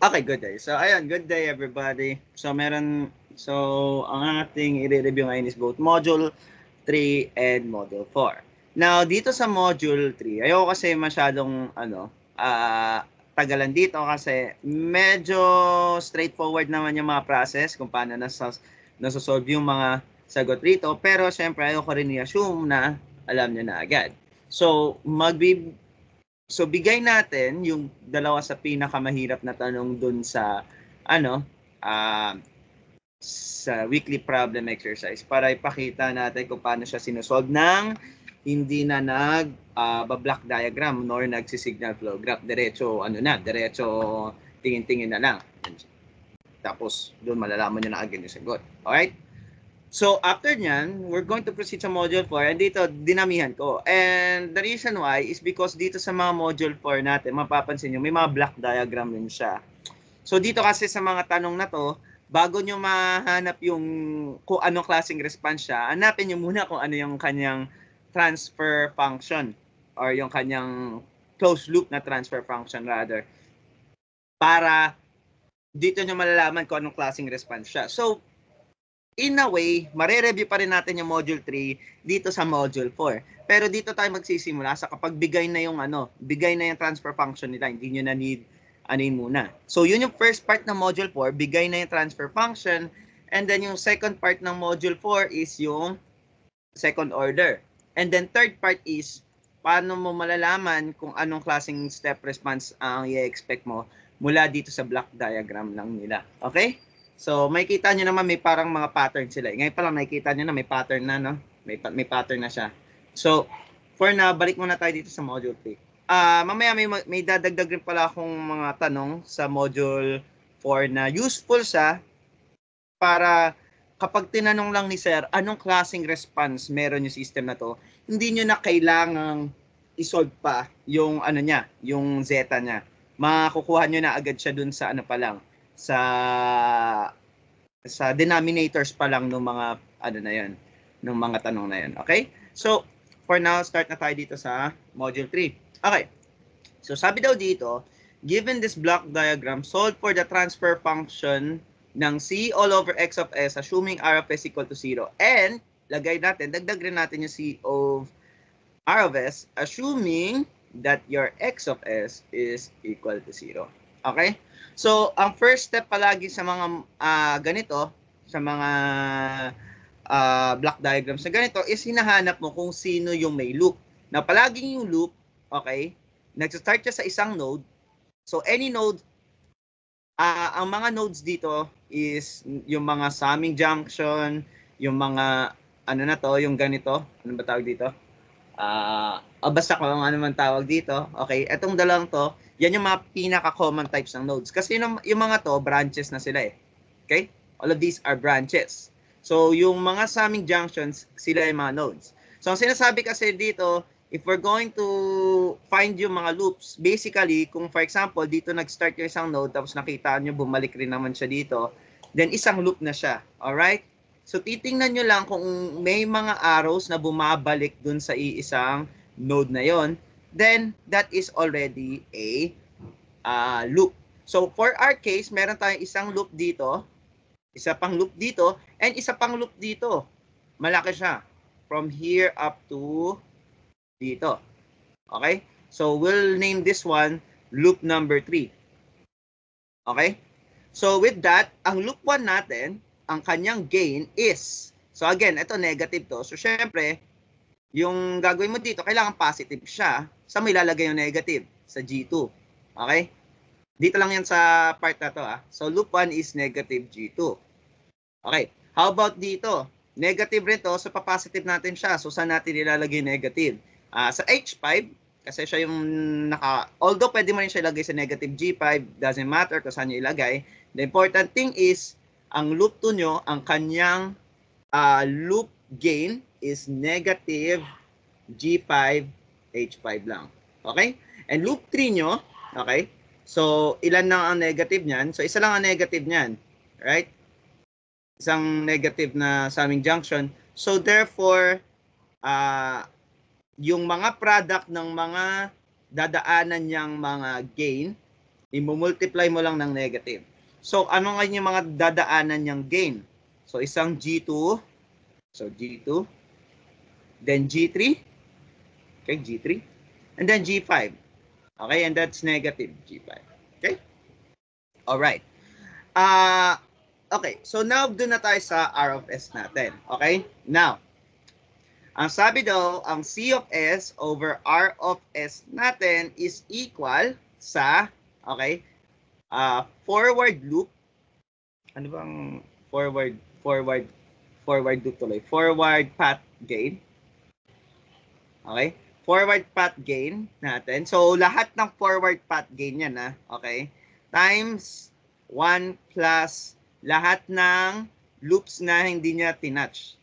Okay, good day. So, ayun, good day everybody. So, ang ating i-review ngayon is both Module 3 and Module 4. Now, dito sa Module 3, ayoko kasi masyadong, tagalan dito kasi medyo straightforward naman yung mga process kung paano nasosolve yung mga sagot rito. Pero, syempre, ayoko rin i-assume na alam nyo na agad. So, So bigay natin yung dalawa sa pinakamahirap na tanong dun sa sa weekly problem exercise para ipakita natin kung paano siya sinusolve ng hindi na block diagram nor nagsi-signal flow graph. Diretso tingin-tingin na lang. Tapos doon malalaman niyo na agad yung sagot. Alright? So, after nyan, we're going to proceed sa Module 4. And dito, dinamihan ko. And the reason why is because dito sa mga Module 4 natin, mapapansin nyo, may mga block diagram din siya. So, dito kasi sa mga tanong na to, bago nyo mahanap yung kung anong klaseng response siya, hanapin nyo muna kung ano yung kanyang transfer function or yung kanyang closed loop na transfer function rather. Para dito nyo malalaman kung anong klaseng response siya. So, in a way, mare-review pa rin natin yung Module 3 dito sa Module 4. Pero dito tayo magsisimula sa kapag bigay na yung transfer function nila, hindi nyo na need muna. So, yun yung first part ng Module 4, bigay na yung transfer function. And then yung second part ng Module 4 is yung second order. And then third part is paano mo malalaman kung anong klaseng step response ang i-expect mo mula dito sa block diagram lang nila. Okay? So, makikita nyo naman may parang mga pattern sila. Ngayon pa lang nakikita nyo na may pattern na, no? May pattern na siya. So, for now, balik muna tayo dito sa Module 3. Mamaya may dadagdag rin pala akong mga tanong sa Module 4 na useful siya para kapag tinanong lang ni Sir, anong klaseng response meron yung system na to, hindi nyo na kailangang isolve pa yung yung zeta niya. Makukuha nyo na agad siya dun sa sa denominators pa lang ng mga ng mga tanong na yun. Okay? So, for now, start na tayo dito sa Module 3. Okay. So, sabi daw dito, given this block diagram, solve for the transfer function ng C all over x of s assuming r of s equal to 0. And, dagdag rin natin yung C of r of s assuming that your x of s is equal to 0. Okay? So, ang first step palagi sa mga ganito, sa mga block diagrams na ganito, is hinahanap mo kung sino yung may loop. Na palaging yung loop, okay, nag-start siya sa isang node. So, any node, ang mga nodes dito is yung mga summing junction, yung mga, yung ganito, ano ba tawag dito? Basta kung ano man tawag dito. Okay, etong dalawang to, yan yung mga pinaka-common types ng nodes. Kasi yung mga to, branches na sila eh. Okay? All of these are branches. So, yung mga summing junctions, sila yung mga nodes. So, ang sinasabi kasi dito, if we're going to find yung mga loops, basically, kung for example, dito nag-start yung isang node, tapos nakita nyo, bumalik rin naman siya dito, then isang loop na siya. Alright? So, titingnan nyo lang kung may mga arrows na bumabalik dun sa iisang node na yon, then that is already a loop. So, for our case, meron tayong isang loop dito, isa pang loop dito, and isa pang loop dito. Malaki siya. From here up to dito. Okay? So, we'll name this one loop number 3. Okay? So, with that, ang loop 1 natin, ang kanyang gain is, so again, ito negative to. So, syempre, yung gagawin mo dito, kailangan positive siya. Saan mo ilalagay yung negative? Sa G2. Okay? Dito lang yan sa part na to. So, loop 1 is negative G2. Okay. How about dito? Negative rin to. So, pa-positive natin siya. So, saan natin ilalagay negative? Sa H5, kasi siya yung although pwede mo rin siya ilagay sa negative G5, doesn't matter kung saan nyo ilagay. The important thing is, ang loop 2 nyo, ang kanyang loop gain is negative G5, H5 lang. Okay? And loop 3 nyo, okay? So, ilan na ang negative niyan? So, isa lang ang negative niyan. Right? Isang negative na summing junction. So, therefore, yung mga product ng mga dadaanan niyang mga gain, I-multiply mo lang ng negative. So, ano nga yung mga dadaanan niyang gain? So, isang G2. So, G2. Then G3. Okay, G3. And then G5. Okay, and that's negative G5. Okay? Alright. Okay, so now doon na tayo sa R of S natin. Okay? Now, ang sabi daw, ang C of S over R of S natin is equal sa, okay, forward loop. Ano bang forward loop tuloy? Forward path gain. Okay? Forward path gain natin. So, lahat ng forward path gain yan, okay? Times 1 plus lahat ng loops na hindi niya tinouch.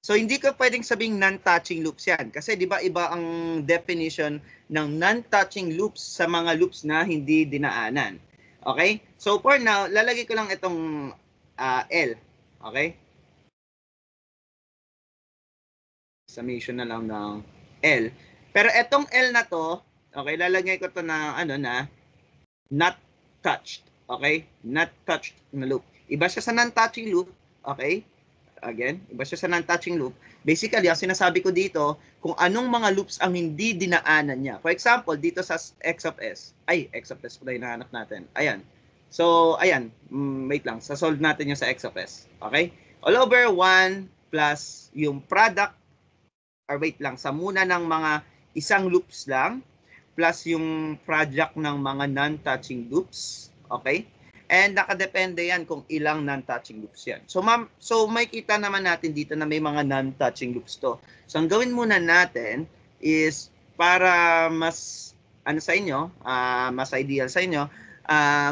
So, hindi ko pwedeng sabing non-touching loops yan. Kasi di ba iba ang definition ng non-touching loops sa mga loops na hindi dinaanan. Okay? So, for now, lalagay ko lang itong L. Okay? Summation na lang ng L. Pero itong L na to, okay, lalagay ko to na, not touched. Okay? Not touched na loop. Iba siya sa non-touching loop. Okay? Again, iba siya sa non-touching loop. Basically, ang sinasabi ko dito, kung anong mga loops ang hindi dinaanan niya. For example, dito sa X of S. X of S pala hinahanap natin. Ayan. So, ayan. Wait lang. Sa-solve natin yung sa X of S. Okay? All over 1 plus yung product, or wait lang, sa muna ng mga isang loops lang, plus yung product ng mga non-touching loops. Okay? And nakadepende yan kung ilang non-touching loops yan. So, may kita naman natin dito na may mga non-touching loops to. So, ang gawin muna natin is para mas, sa inyo, mas ideal sa inyo,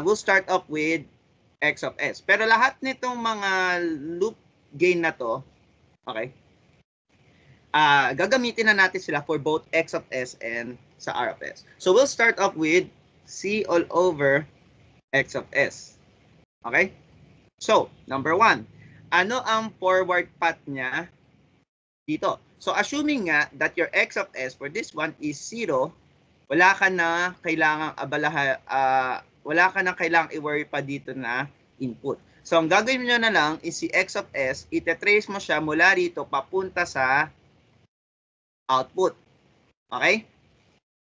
we'll start off with X of S. Pero lahat nitong mga loop gain na to, okay, gagamitin na natin sila for both X of S and sa R of S. So, we'll start off with C all over X of S. Okay? So, number 1. Ano ang forward path niya dito? So, assuming nga that your X of S for this one is 0, wala ka na kailangang wala ka na kailangang i-worry pa dito na input. So, ang gagawin nyo na lang is si X of S, ite-trace mo siya mula rito papunta sa output. Okay?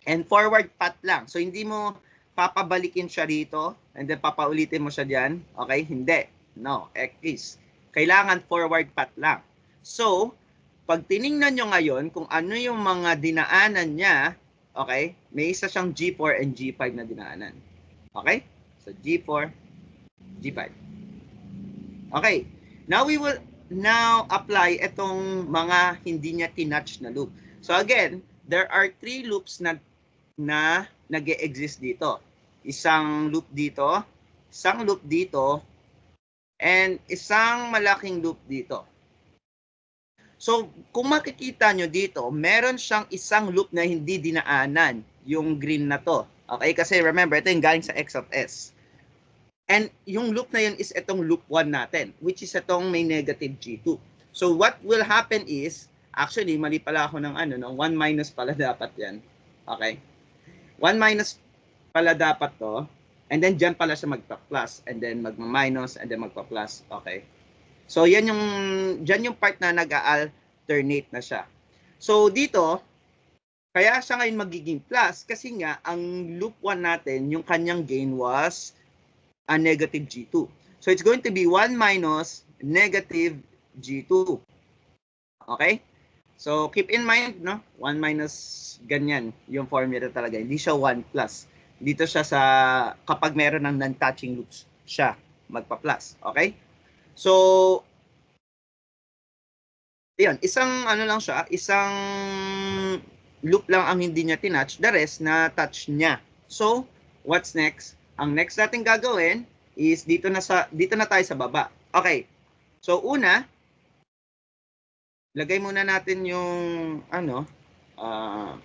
And forward path lang. So, hindi mo papabalikin siya rito and then papaulitin mo siya diyan. Okay? Hindi. No. X. Kailangan forward path lang. So, pag tiningnan nyo ngayon kung ano yung mga dinaanan niya, okay? May isa siyang G4 and G5 na dinaanan. Okay? So, G4, G5. Okay. Now, we will now apply itong mga hindi niya tinouch na loop. So, again, there are 3 loops na nag-e-exist dito. Isang loop dito, isang loop dito, and isang malaking loop dito. So, kung makikita nyo dito, meron siyang isang loop na hindi dinaanan, yung green na to. Okay? Kasi remember, ito yung galing sa X of S. And yung loop na yun is itong loop 1 natin, which is itong may negative G2. So, what will happen is, actually, mali pala ako ng 1 minus pala dapat yan. Okay? 1 minus pala dapat to. And then, dyan pala siya magpa-plus. And then, magma-minus. And then, magpa-plus. Okay. So, yan yung, dyan yung part na nag-alternate na siya. So, dito, kaya siya ngayon magiging plus. Kasi nga, ang loop 1 natin, yung kanyang gain was a negative G2. So, it's going to be 1 minus negative G2. Okay? So, keep in mind, no? 1 minus ganyan yung formula talaga. Hindi siya 1 plus. Dito siya sa, kapag meron ng non-touching loops, siya magpa-plus. Okay? So, yun. Isang, lang siya, isang loop lang ang hindi niya tinouch. The rest, na-touch niya. So, what's next? Ang next natin gagawin is dito na tayo sa baba. Okay. So, una, lagay muna natin yung okay.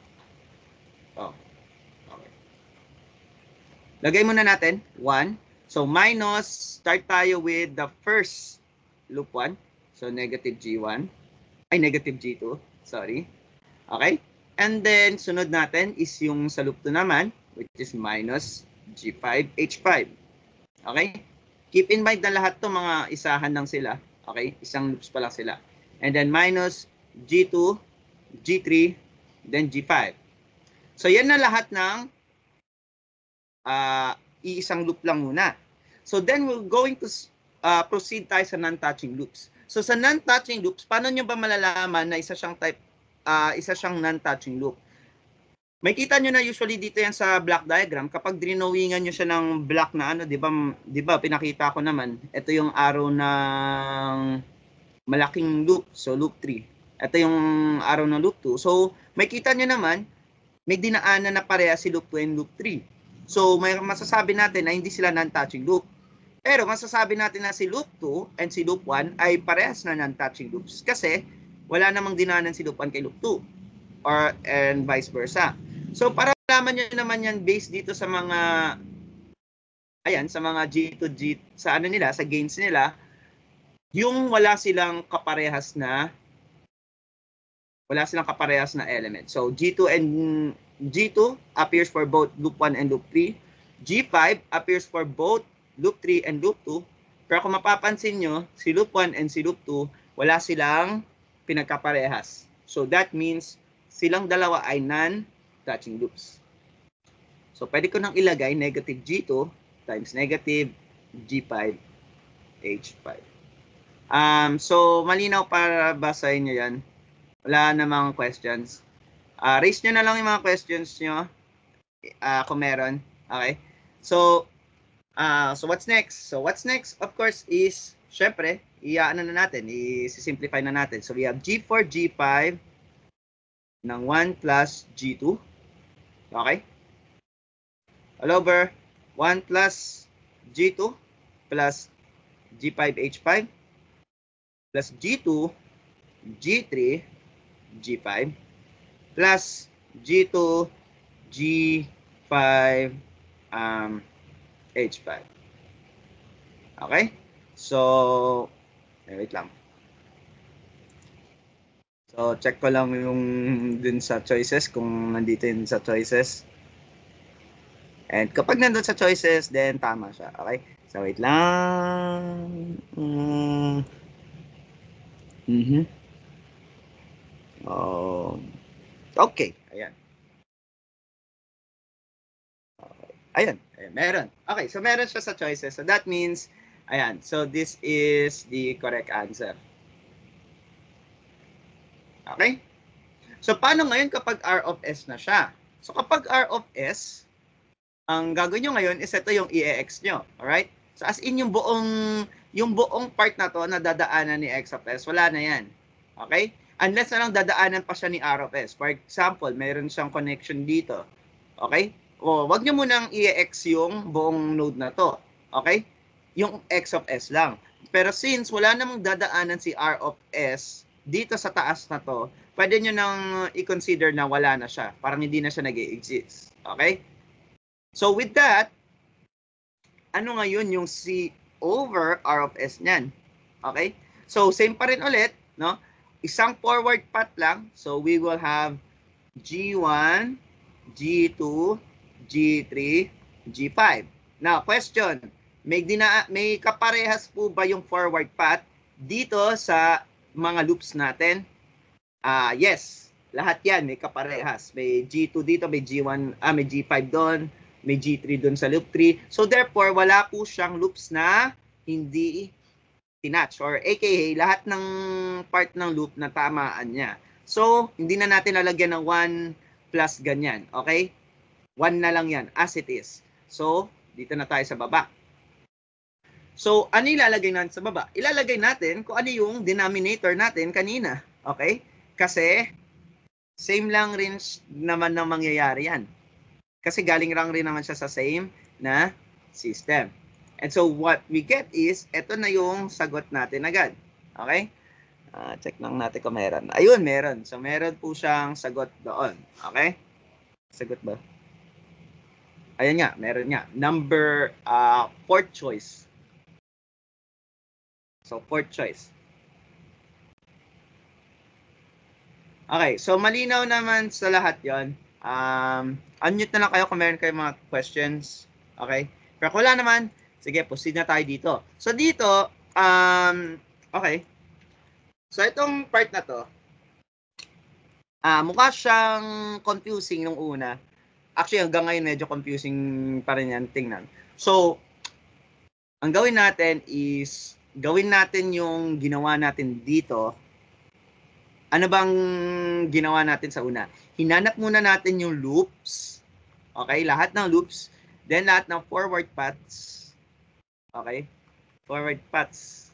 Lagay muna natin 1. So minus, start tayo with the first loop 1. So negative G1. Ay, negative G2. Sorry. Okay? And then, sunod natin is yung sa loop 2 naman, which is minus G5, H5. Okay? Keep in mind na lahat to mga isahan lang sila. Okay? Isang loops pa lang sila. And then minus G2, G3, then G5. So yan na lahat ng iisang loop lang muna. So then we're going to proceed tayo sa non-touching loops. So sa non-touching loops, paano nyo ba malalaman na isa siyang non-touching loop? May kita nyo na usually dito yan sa block diagram. Kapag drinowingan nyo siya ng block na ano, di ba pinakita ko naman, ito yung arrow ng malaking loop, so loop 3. Ito yung arrow ng loop 2. So may kita nyo naman, may dinaanan na pareha si loop 2 and loop 3. So may masasabi natin na hindi sila non-touching loop. Pero masasabi natin na si loop 2 and si loop 1 ay parehas na non-touching loops kasi wala namang dinaanan si loop 1 kay loop 2 and vice versa. So para malaman nyo naman yan based dito sa mga sa mga G to G sa ano nila, sa gains nila, yung wala silang kaparehas na element. So G2 and G2 appears for both loop 1 and loop 3. G5 appears for both loop 3 and loop 2. Pero kung mapapansin nyo, si loop 1 and si loop 2, wala silang pinagkaparehas. So that means silang dalawa ay non-touching loops. So pwede ko nang ilagay negative G2 times negative G5 H5. So malinaw para basahin nyo yan. Wala namang questions. Raise nyo na lang yung mga questions nyo kung meron. Okay? So what's next? So what's next, of course, is, syempre, i-simplify na natin. So we have G4, G5 ng 1 plus G2. Okay? All over 1 plus G2 plus G5, H5 plus G2, G3, G5 plus G2, G5, H5. Okay? So, wait lang. So, check ko lang yung dun sa choices, kung nandito yun sa choices. And kapag nandun sa choices, then tama siya. Okay? So, wait lang. Okay. Ayan. Ayan, meron. Okay, so meron siya sa choices. So that means, ayan, so this is the correct answer. Okay? So paano ngayon kapag R of S na siya? So kapag R of S, ang gagawin nyo ngayon is ito yung i-EX nyo. Alright? So as in yung buong part na to na dadaanan ni X of S, wala na yan. Okay? Unless na lang dadaanan pa siya ni R of S. For example, meron siyang connection dito. Okay? O, wag nyo munang i-EX yung buong node na to. Okay? Yung X of S lang. Pero since wala namang dadaanan si R of S dito sa taas na to, pwede nyo nang i-consider na wala na siya. Parang hindi na siya nag-i-exist. Okay? So with that, ano ngayon yung C over R of S niyan? Okay? So same pa rin ulit, no? Isang forward path lang. So we will have G1, G2, G3, G5. Now, question, may kaparehas po ba yung forward path dito sa mga loops natin? Yes, lahat yan may kaparehas. May G2 dito, may G1, may G5 doon, may G3 doon sa loop 3. So therefore, wala po siyang loops na hindi tinatch, or aka lahat ng part ng loop na tamaan niya. So, hindi na natin lalagyan ng 1 plus ganyan. Okay? 1 na lang yan as it is. So, dito na tayo sa baba. So, ano ilalagay natin sa baba? Ilalagay natin kung ano yung denominator natin kanina. Okay? Kasi, same lang rin naman ng mangyayari yan. Kasi galing lang rin naman siya sa same na system. And so, what we get is, ito na yung sagot natin agad. Okay? Check lang natin kung meron. Ayun, meron. So, meron po siyang sagot doon. Okay? Sagot ba? Ayan nga, meron nga. Number 4th choice. So, 4th choice. Okay, so malinaw naman sa lahat yon. Unmute na lang kayo kung meron kayong mga questions. Okay? Pero kung wala naman, sige, proceed na tayo dito. So dito, okay. So itong part na to, mukha siyang confusing nung una. Actually, hanggang ngayon medyo confusing pa rin yan, tingnan. So, ang gawin natin is, gawin natin yung ginawa natin dito. Ano bang ginawa natin sa una? Hinanap muna natin yung loops. Okay, lahat ng loops. Then lahat ng forward paths. Okay, forward paths.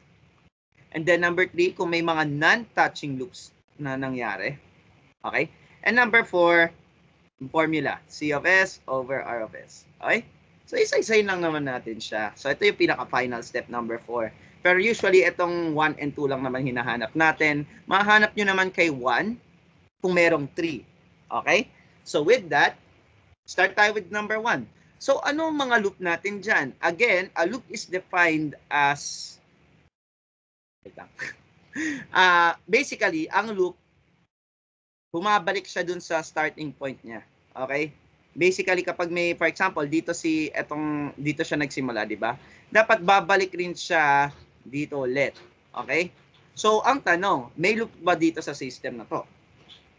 And then number 3, kung may mga non-touching loops na nangyari. Okay, and number 4, formula, C of S over R of S. Okay? So, isa-isayin lang naman natin siya. So, ito yung pinaka-final step, number 4. Pero usually, itong 1 and 2 lang naman hinahanap natin. Mahanap nyo naman kay 1 kung merong 3. Okay? So, with that, start tayo with number 1. So, ano mga loop natin dyan? Again, a loop is defined as... basically, ang loop, bumabalik siya dun sa starting point niya. Okay? Basically, kapag may, for example, dito siya nagsimula, di ba? Dapat babalik rin siya dito ulit. Okay? So, ang tanong, may loop ba dito sa system na to?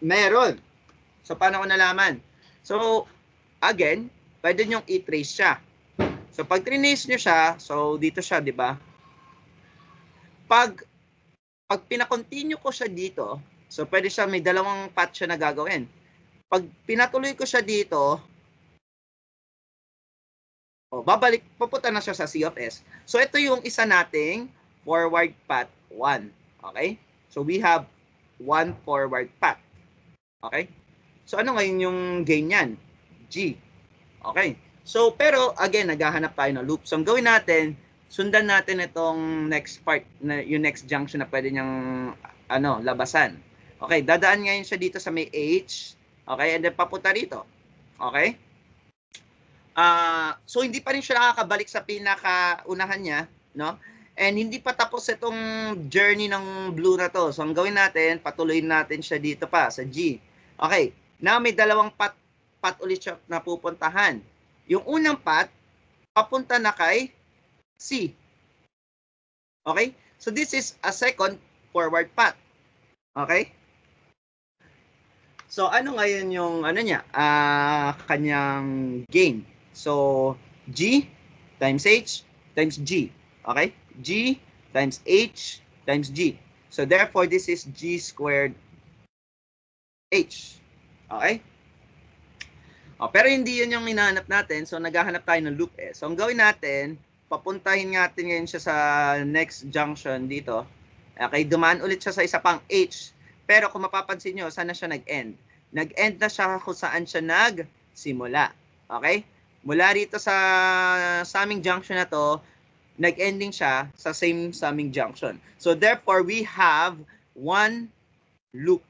Meron. So, paano ko nalaman? So, again, pwede nyong i-trace siya. So, pag trace nyo siya, so, dito siya, di ba? Pag pina-continue ko siya dito, so, pwede siya, may dalawang path siya na gagawin. Pag pinatuloy ko siya dito, babalik, pupunta na siya sa C of S. So, ito yung isa nating forward path 1. Okay? So, we have one forward path. Okay? So, ano ngayon yung gain niyan? G. Okay? So, pero, again, naghahanap tayo ng loop. So, ang gawin natin, sundan natin itong next part, yung next junction na pwede niyang labasan. Okay, dadaan ngayon siya dito sa may H. Okay, and then papunta rito. Okay? So, hindi pa rin siya nakakabalik sa pinakaunahan niya, no? And hindi pa tapos itong journey ng blue na to. So, ang gawin natin, patuloy natin siya dito pa sa G. Okay, now may dalawang path ulit siya na pupuntahan. Yung unang path, papunta na kay C. Okay? So, this is a second forward path. Okay? So, ano ngayon yung kanyang gain? So, G times H times G. Okay? G times H times G. So, therefore, this is G squared H. Okay? Pero hindi yun yung hinahanap natin. So, naghahanap tayo ng loop eh. So, ang gawin natin, papuntahin natin ngayon siya sa next junction dito. Okay? Dumaan ulit siya sa isa pang H. Pero kung mapapansin nyo, saan na siya nag-end? Nag-end na siya kung saan siya nagsimula. Okay? Mula rito sa aming junction na to, nag-ending siya sa same aming junction. So, therefore, we have one loop.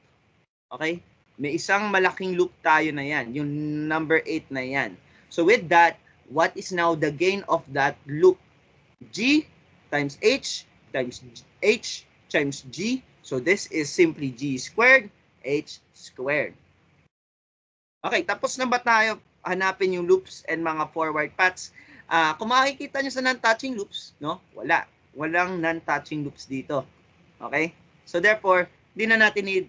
Okay? May isang malaking loop tayo na yan. Yung number 8 na yan. So, with that, what is now the gain of that loop? G times H times H times G. So, this is simply G squared, H squared. Okay, tapos na ba tayo hanapin yung loops and mga forward paths? Kung makikita nyo sa non-touching loops, no? Wala. Walang non-touching loops dito. Okay? So, therefore, di na natin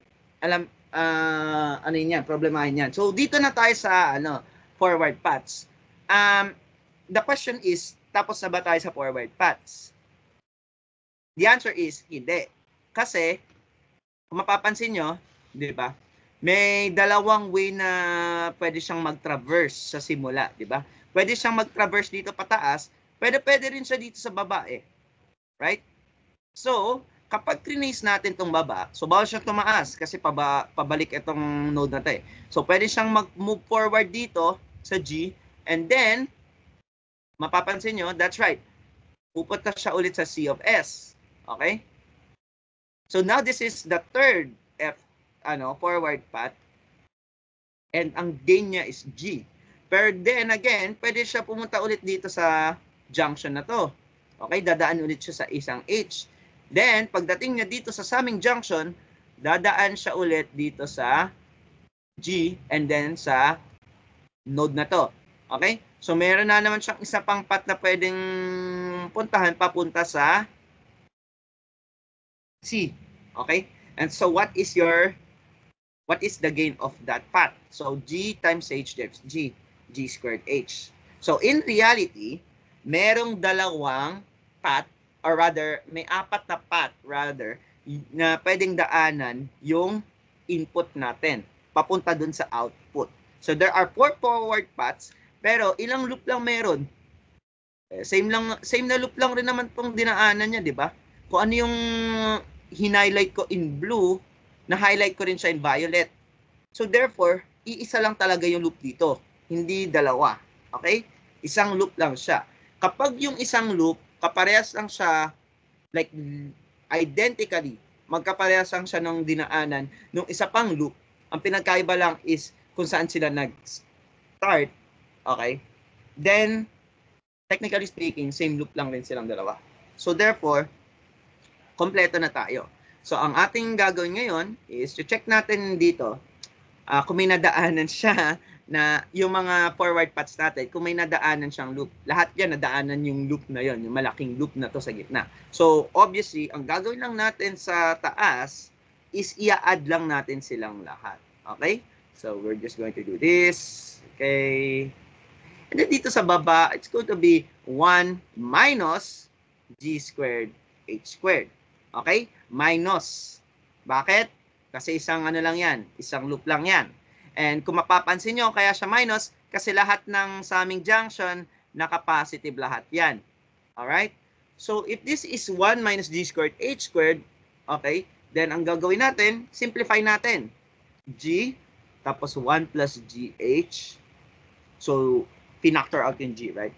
problemahin yan. So, dito na tayo sa, forward paths. The question is, tapos na ba tayo sa forward paths? The answer is, hindi. Kasi, kung mapapansin nyo, di ba, may dalawang way na pwede siyang mag-traverse sa simula, di ba? Pwede siyang mag-traverse dito pataas, pwede rin siya dito sa baba eh. Right? So, kapag trace natin tong baba, so bawal siyang tumaas kasi pabalik itong node na to eh. So, pwede siyang mag-move forward dito sa G, and then, mapapansin nyo, that's right, pupunta siya ulit sa C of S. Okay? So now this is the third forward path. And ang gain niya is G. Pero then again, pwede siya pumunta ulit dito sa junction na to. Okay, dadaan ulit siya sa isang H. Then pagdating niya dito sa aming junction, dadaan siya ulit dito sa G, and then sa node na to. Okay? So, meron na naman siyang isa pang path na pwedeng puntahan papunta sa C. Okay? And so, what is the gain of that path? So, G times H depth, G squared H. So, in reality, merong dalawang path, or rather, may apat na path, rather, na pwedeng daanan yung input natin, papunta dun sa output. So, there are 4 forward paths, pero ilang loop lang meron? Same na loop lang rin naman tong dinaanan niya, di ba? Kung ano yung hinighlight ko in blue, na-highlight ko rin siya in violet. So therefore, iisa lang talaga yung loop dito, hindi dalawa. Okay? Isang loop lang siya. Kapag yung isang loop, kaparehas lang siya, like identically, magkaparehas lang siya ng dinaanan nung isa pang loop, ang pinagkaiba lang is kung saan sila nag-start, okay? Then, technically speaking, same loop lang rin silang dalawa. So therefore, kompleto na tayo. So ang ating gagawin ngayon is to check natin dito kung may nadaanan siya na yung mga forward paths natin, kung may nadaanan siyang loop. Lahat yan nadaanan yung loop na yon, yung malaking loop na to sa gitna. So obviously, ang gagawin lang natin sa taas is i-add lang natin silang lahat. Okay? So we're just going to do this. Okay? And then dito sa baba, it's going to be 1 minus G squared H squared. Okay? Minus. Bakit? Kasi isang ano lang yan. Isang loop lang yan. And kung mapapansin nyo, kaya siya minus, kasi lahat ng sa aming junction, naka-positive lahat yan. Alright? So, if this is 1 minus G squared H squared, okay, then ang gagawin natin, simplify natin. G, tapos 1 plus GH. So, pinactor out yung G, right?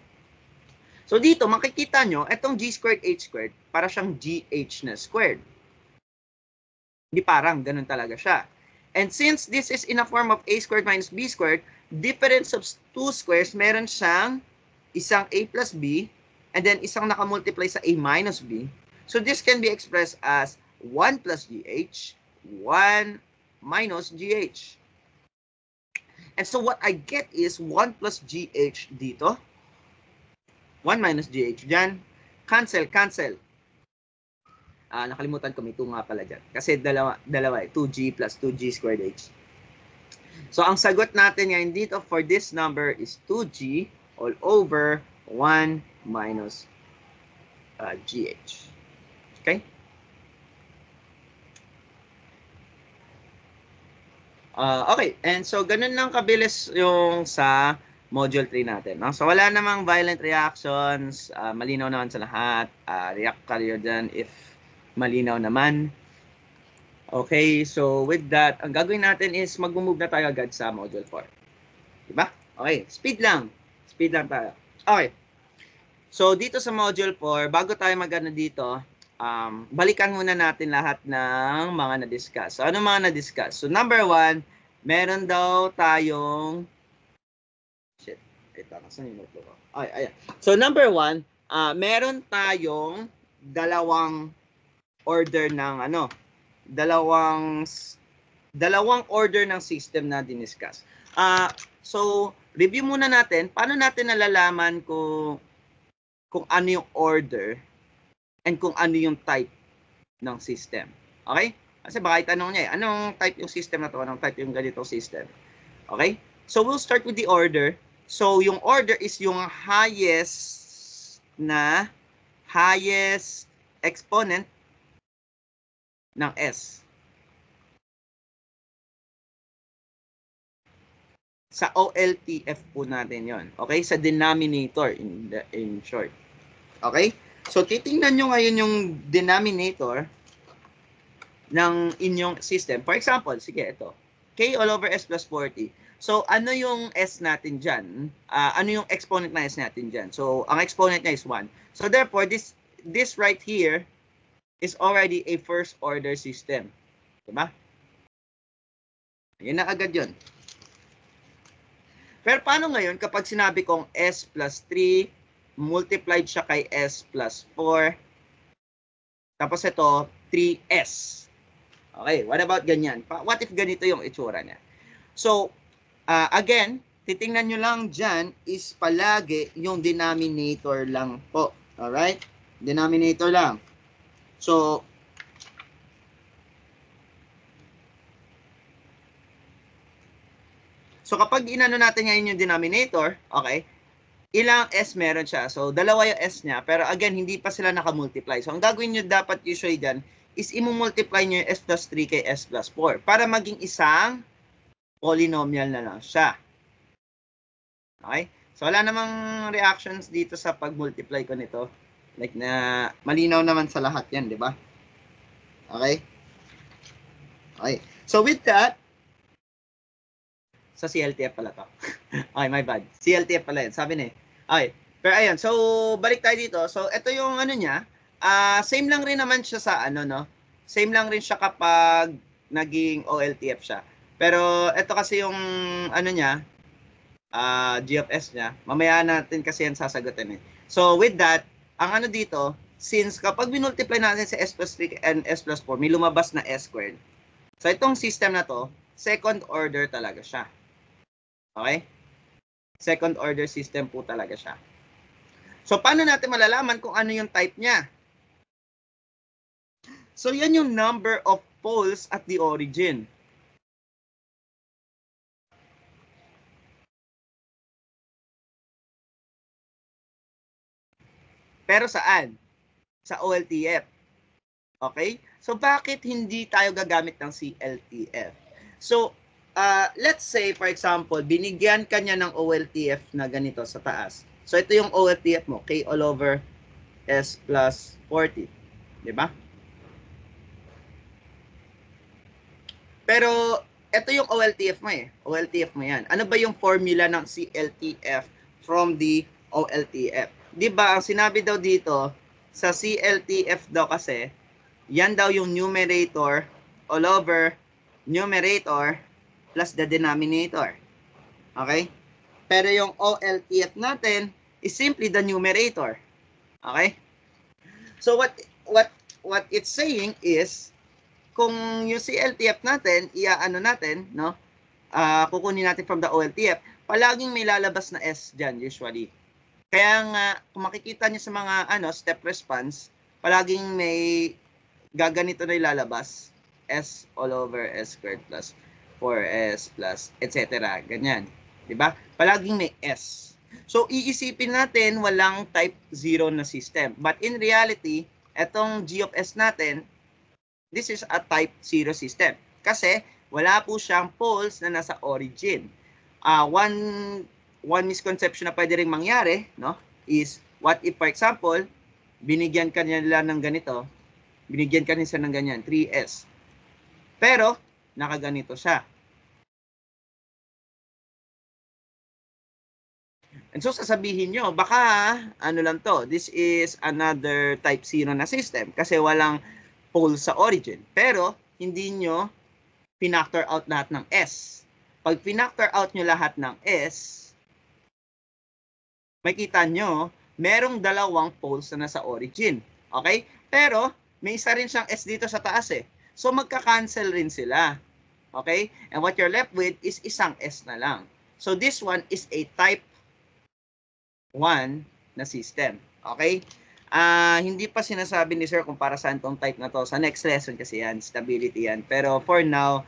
So, dito, makikita nyo, itong G squared H squared, para siyang GH na squared. Hindi parang, ganun talaga siya. And since this is in a form of A squared minus B squared, difference of 2 squares, meron siyang isang A plus B, and then isang nakamultiply sa A minus B. So, this can be expressed as 1 plus GH, 1 minus GH. And so, what I get is 1 plus GH dito. 1 minus GH dyan. Cancel, cancel. Nakalimutan ko, may 2 nga pala dyan. Kasi dalawa 2G plus 2G squared H. So, ang sagot natin ngayon dito for this number is 2G all over 1 minus GH. Okay? Okay, and so ganun lang kabilis yung sa module 3 natin. No? So wala namang violent reactions, malinaw naman sa lahat. React kayo dyan if malinaw naman. Okay, so with that, ang gagawin natin is mag-move na tayo agad sa module 4. Diba? Okay, speed lang tayo. Okay, so dito sa module 4, bago tayo mag-ano dito, balikan muna natin lahat ng mga na-discuss. So, ano mga na-discuss? So, number 1, meron daw tayong ayan. So, number 1, meron tayong dalawang order ng dalawang order ng system na diniscuss. So, review muna natin, paano natin nalalaman kung ano yung order and kung ano yung type ng system. Okay? Kasi baka itanong niya anong type yung system na to? Anong type yung ganitong system? Okay? So, we'll start with the order. So, yung order is yung highest exponent ng S. Sa OLTF po natin yon. Okay? Sa denominator in short. Okay? So, titingnan nyo ngayon yung denominator ng inyong system. For example, sige, ito. K all over S plus 40. So, ano yung S natin dyan? Ano yung exponent na S natin dyan? So, ang exponent niya is 1. So, therefore, this right here is already a first order system. Diba? Yan na agad yun. Pero paano ngayon kapag sinabi kong S plus 3, multiplied siya kay S plus 4. Tapos ito, 3S. Okay, what about ganyan? What if ganito yung itsura niya? So, again, titingnan nyo lang dyan is palagi yung denominator lang po. Alright? Denominator lang. So, kapag inano natin ngayon yung denominator, okay, ilang S meron siya. So, dalawa yung S niya. Pero again, hindi pa sila nakamultiply. So, ang gagawin nyo dapat usually dyan is imumultiply nyo yung S plus 3 kay S plus 4 para maging isang polynomial na lang siya. Okay? So, wala namang reactions dito sa pag-multiply ko nito. Like na, malinaw naman sa lahat yan, di ba? Okay? Okay. So, with that, sa CLTF pala to. Okay, my bad. CLTF pala yun. Sabi na eh. Okay. Pero ayun, so balik tayo dito. So ito yung ano niya. Same lang rin naman siya sa ano, no? Same lang rin siya kapag naging OLTF siya. Pero ito kasi yung ano niya, G of S niya. Mamaya natin kasi yan sasagutin eh. So with that, ang ano dito, since kapag binultiply natin sa S plus 3 and S plus 4, may lumabas na S squared. So itong system na to, second order talaga siya. Okay? Second order system po talaga siya. So, paano natin malalaman kung ano yung type niya? So, yan yung number of poles at the origin. Pero saan? Sa OLTF. Okay? So, bakit hindi tayo gagamit ng CLTF? So, let's say, for example, binigyan ka niya ng OLTF na ganito sa taas. So, ito yung OLTF mo, K all over S plus 40. Diba? Pero, ito yung OLTF mo eh. OLTF mo yan. Ano ba yung formula ng CLTF from the OLTF? Diba, ang sinabi daw dito, sa CLTF daw kasi, yan daw yung numerator all over numerator plus the denominator. Okay? Pero yung OLTF natin is simply the numerator. Okay? So what it's saying is kung yung CLTF natin, iaano natin, no? Kukunin natin from the OLTF, palaging may lalabas na S diyan usually. Kaya nga kung makikita niyo sa mga step response, palaging may gaganito na ilalabas, S all over S squared plus 4S plus etc. Ganyan. Diba? Palaging may S. So, iisipin natin walang type 0 na system. But in reality, etong G of S natin, this is a type 0 system. Kasi, wala po siyang poles na nasa origin. One misconception na pwede rin mangyari, no, is what if, for example, binigyan ka nila ng ganito, binigyan ka nila ng ganyan, 3S. Pero, nakaganito siya. And so, sasabihin nyo, baka, ano lang to, this is another type 0 na system kasi walang pole sa origin. Pero, hindi nyo pinactor out lahat ng S. Pag pinactor out nyo lahat ng S, makita nyo, merong dalawang poles na nasa origin. Okay? Pero, may isa rin siyang S dito sa taas eh. So, magka-cancel rin sila. Okay? And what you're left with is isang S na lang. So, this one is a type 1 na system. Okay? Hindi pa sinasabi ni Sir kung para saan tong type na to. Sa next lesson kasi yan, stability yan. Pero for now,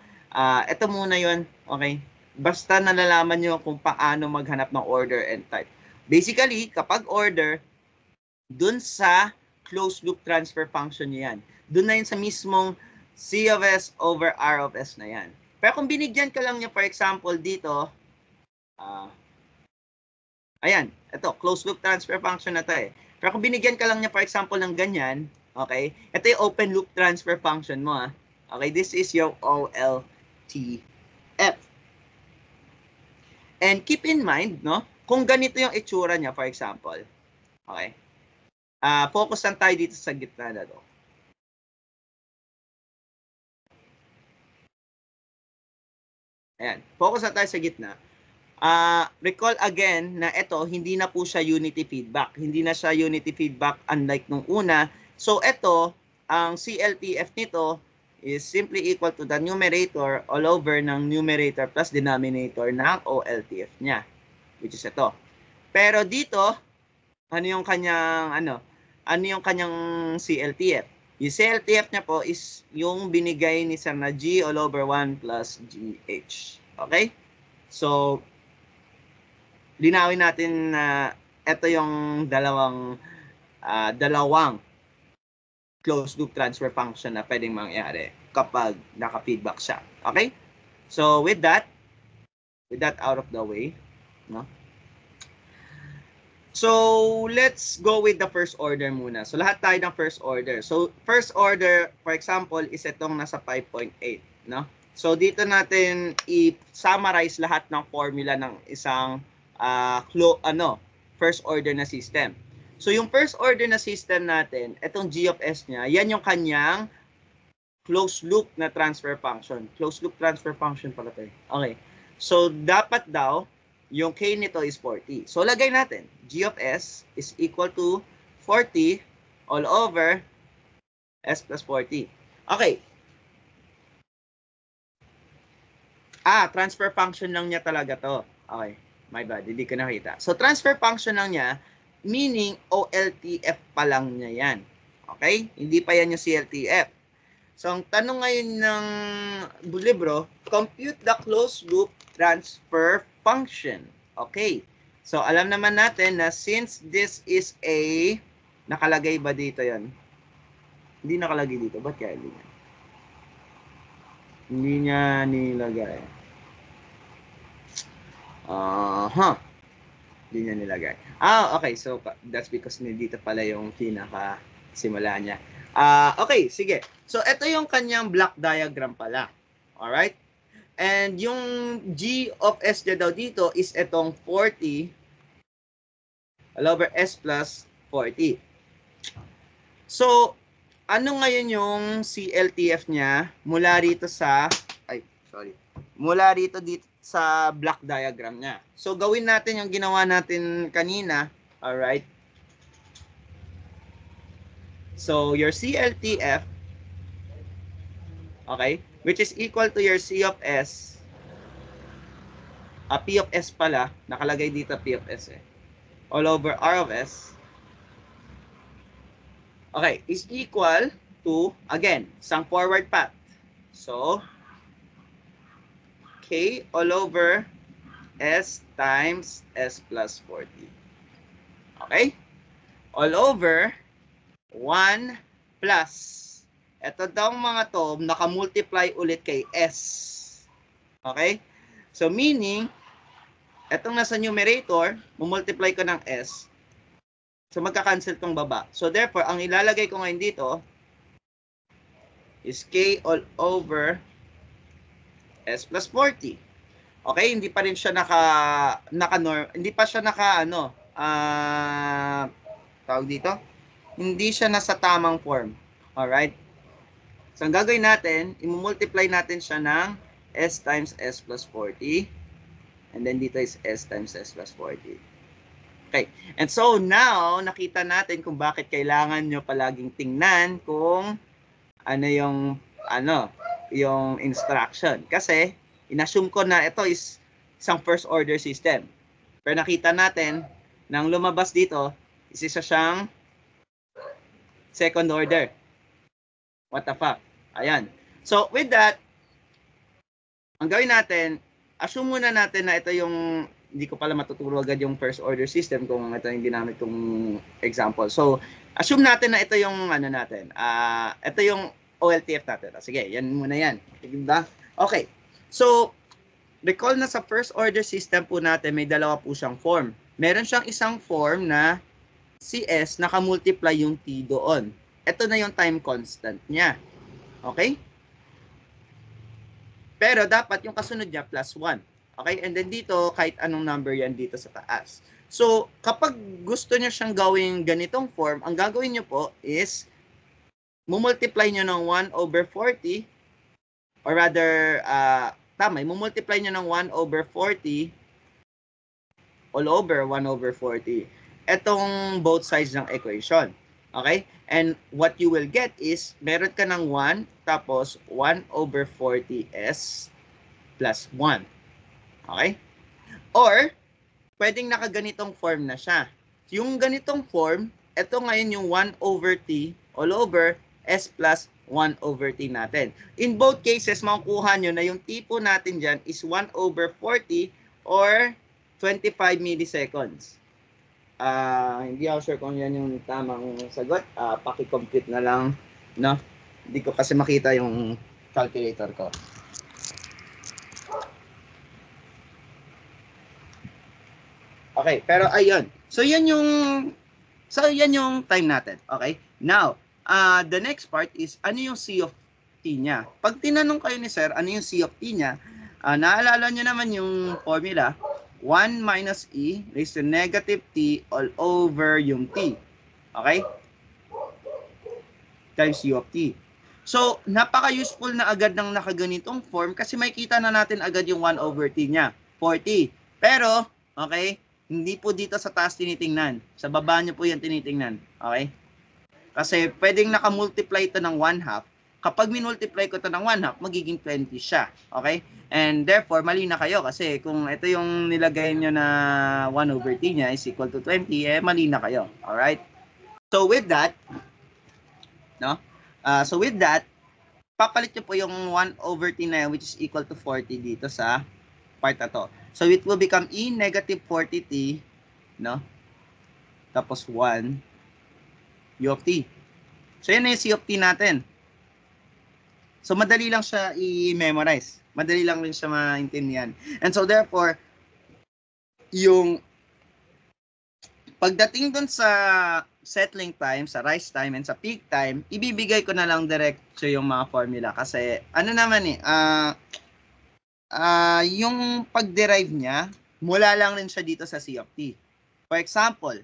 ito muna yun. Okay? Basta nalalaman nyo kung paano maghanap ng order and type. Basically, kapag order, dun sa closed loop transfer function nyo yan. Dun na yun sa mismong C of S over R of S na yan. Pero kung binigyan ka lang nyo, for example, dito, ayan, ito, closed loop transfer function na to eh. Pero kung binigyan ka lang niya, for example, ng ganyan, okay, ito yung open loop transfer function mo. Okay, this is your OLTF. And keep in mind, no, kung ganito yung itsura niya, for example, okay, focus lang tayo dito sa gitna na to. Ayan, focus lang tayo sa gitna. Recall again na ito, hindi na po siya unity feedback. Hindi na siya unity feedback unlike nung una. So ito, ang CLTF nito, is simply equal to the numerator all over ng numerator plus denominator ng OLTF niya, which is ito. Pero dito, ano yung kanyang CLTF? Yung CLTF niya po is yung binigay ni Sir na G all over 1 plus GH. Okay? So, linawin natin na ito yung dalawang closed loop transfer function na pwedeng mangyari kapag naka-feedback siya. Okay? So, with that out of the way, no? So, let's go with the first order muna. So, lahat tayo ng first order. So, first order, for example, is itong nasa 5.8, no? So, dito natin i-summarize lahat ng formula ng isang first order na system. So, yung first order na system natin, itong G of S niya, yan yung kanyang closed loop na transfer function. Closed loop transfer function pala ito. Okay. So, dapat daw, yung K nito is 40. So, lagay natin, G of S is equal to 40 all over S plus 40. Okay. Transfer function lang niya talaga to. Okay. My bad, hindi ko nakita. So, transfer function lang niya, meaning OLTF pa lang niya yan. Okay? Hindi pa yan yung CLTF. So, ang tanong ngayon ng libro, compute the closed loop transfer function. Okay. So, alam naman natin na since this is a, nakalagay ba dito yan? Hindi nakalagay dito. Ba't kaya hindi niya? Hindi niya nilagay. Hindi niya nilagay. Okay. So, that's because dito pala yung pinaka-simula niya. Okay, sige. So, ito yung kanyang block diagram pala. Alright? And yung G of S niya daw dito is itong 40 all over S plus 40. So, ano ngayon yung CLTF niya mula rito sa, mula rito dito sa block diagram niya. So, gawin natin yung ginawa natin kanina. Alright? So, your CLTF, okay, which is equal to your C of S, P of S pala, nakalagay dito P of S all over R of S, okay, is equal to, again, isang forward path. So, K all over S times S plus 40. Okay? All over 1 plus, ito daw mga to, nakamultiply ulit kay S. Okay? So, meaning, itong nasa numerator, mumultiply ko ng S. So, magka-cancel tong baba. So, therefore, ang ilalagay ko ngayon dito is K all over S plus 40. Okay? Hindi pa rin siya hindi pa siya tawag dito? Hindi siya nasa tamang form. Alright? So, ang gagawin natin, i-multiply natin siya ng S times S plus 40. And then dito is S times S plus 40. Okay. And so, now, nakita natin kung bakit kailangan nyo palaging tingnan kung yung instruction. Kasi, inassume ko na ito is isang first order system. Pero nakita natin, nang lumabas dito, isa siyang second order. What the fuck? Ayan. So, with that, ang gawin natin, assume muna natin na ito yung, hindi ko pala matuturo agad yung first order system kung ito yung ginamit kong example. So, assume natin na ito yung, ito yung OLTF natin. Sige, yan muna yan. Diba? Okay. So, recall na sa first order system po natin, may dalawa po siyang form. Meron siyang isang form na CS, nakamultiply yung T doon. Ito na yung time constant niya. Okay? Pero dapat yung kasunod niya plus 1. Okay? And then dito, kahit anong number yan dito sa taas. So, kapag gusto niyo siyang gawing ganitong form, ang gagawin niyo po is mumultiply niyo ng 1 over 40 or rather, mumultiply niyo ng 1 over 40 all over 1 over 40. Etong both sides ng equation. Okay? And what you will get is, meron ka ng 1, tapos 1/40s plus 1. Okay? Or, pwedeng nakaganitong form na siya. Yung ganitong form, ito ngayon yung 1/t all over s plus 1/t natin. In both cases, makukuha nyo na yung tipo natin dyan is 1/40 or 25 milliseconds. Hindi ako sure kung yan yung tamang sagot. Paki-compute na lang, no? Hindi ko kasi makita yung calculator ko. Okay, pero ayun. So yan yung time natin. Okay? Now, the next part is ano yung C of t niya. Pag tinanong kayo ni sir, ano yung C of t niya? Naalala nyo naman yung formula, 1 minus e raised to negative t all over yung t. Okay? Times u of t. So, napaka-useful na agad ng nakaganitong form kasi makikita na natin agad yung 1/t niya, 40. Pero, okay, hindi po dito sa taas tinitingnan. Sa baba niyo po yan tinitingnan. Okay? Kasi pwedeng naka-multiply ito ng 1/2. Kapag minultiply ko ito ng 1/2, magiging 20 siya. Okay? And therefore, mali na kayo kasi kung ito yung nilagay nyo na 1/t niya is equal to 20, mali na kayo. Alright? So with that, no? Papalit nyo po yung 1/t na yan, which is equal to 40 dito sa part na to. So it will become e negative 40t, no? Tapos 1 u of t. So yan na yung c of t natin. So madali lang siya i-memorize. Madali lang rin siya maintindihan. And so therefore, yung pagdating dun sa settling time, sa rise time, and sa peak time, ibibigay ko na lang diretso yung mga formula. Kasi ano naman yung pag-derive niya, mula lang rin siya dito sa C of t. For example,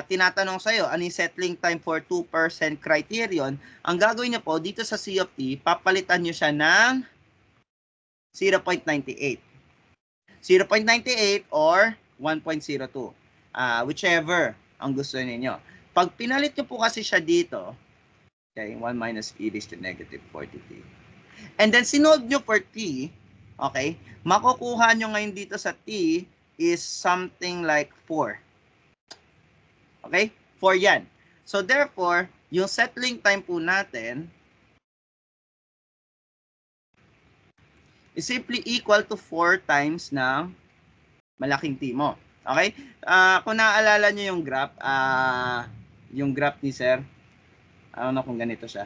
tinatanong sa'yo, ano yung settling time for 2% criterion? Ang gagawin niyo po, dito sa C of t, papalitan niyo siya ng 0.98. 0.98 or 1.02. Whichever ang gusto niyo. Pag pinalit niyo po kasi siya dito, okay, 1 minus e raised to negative 40t. And then sinolve niyo for t, okay, makukuha nyo ngayon dito sa t is something like 4. Okay? 4 yan. So therefore, yung settling time po natin is simply equal to 4 times ng malaking t mo. Okay? Kung naaalala nyo yung graph ni sir, I don't know kung ganito siya.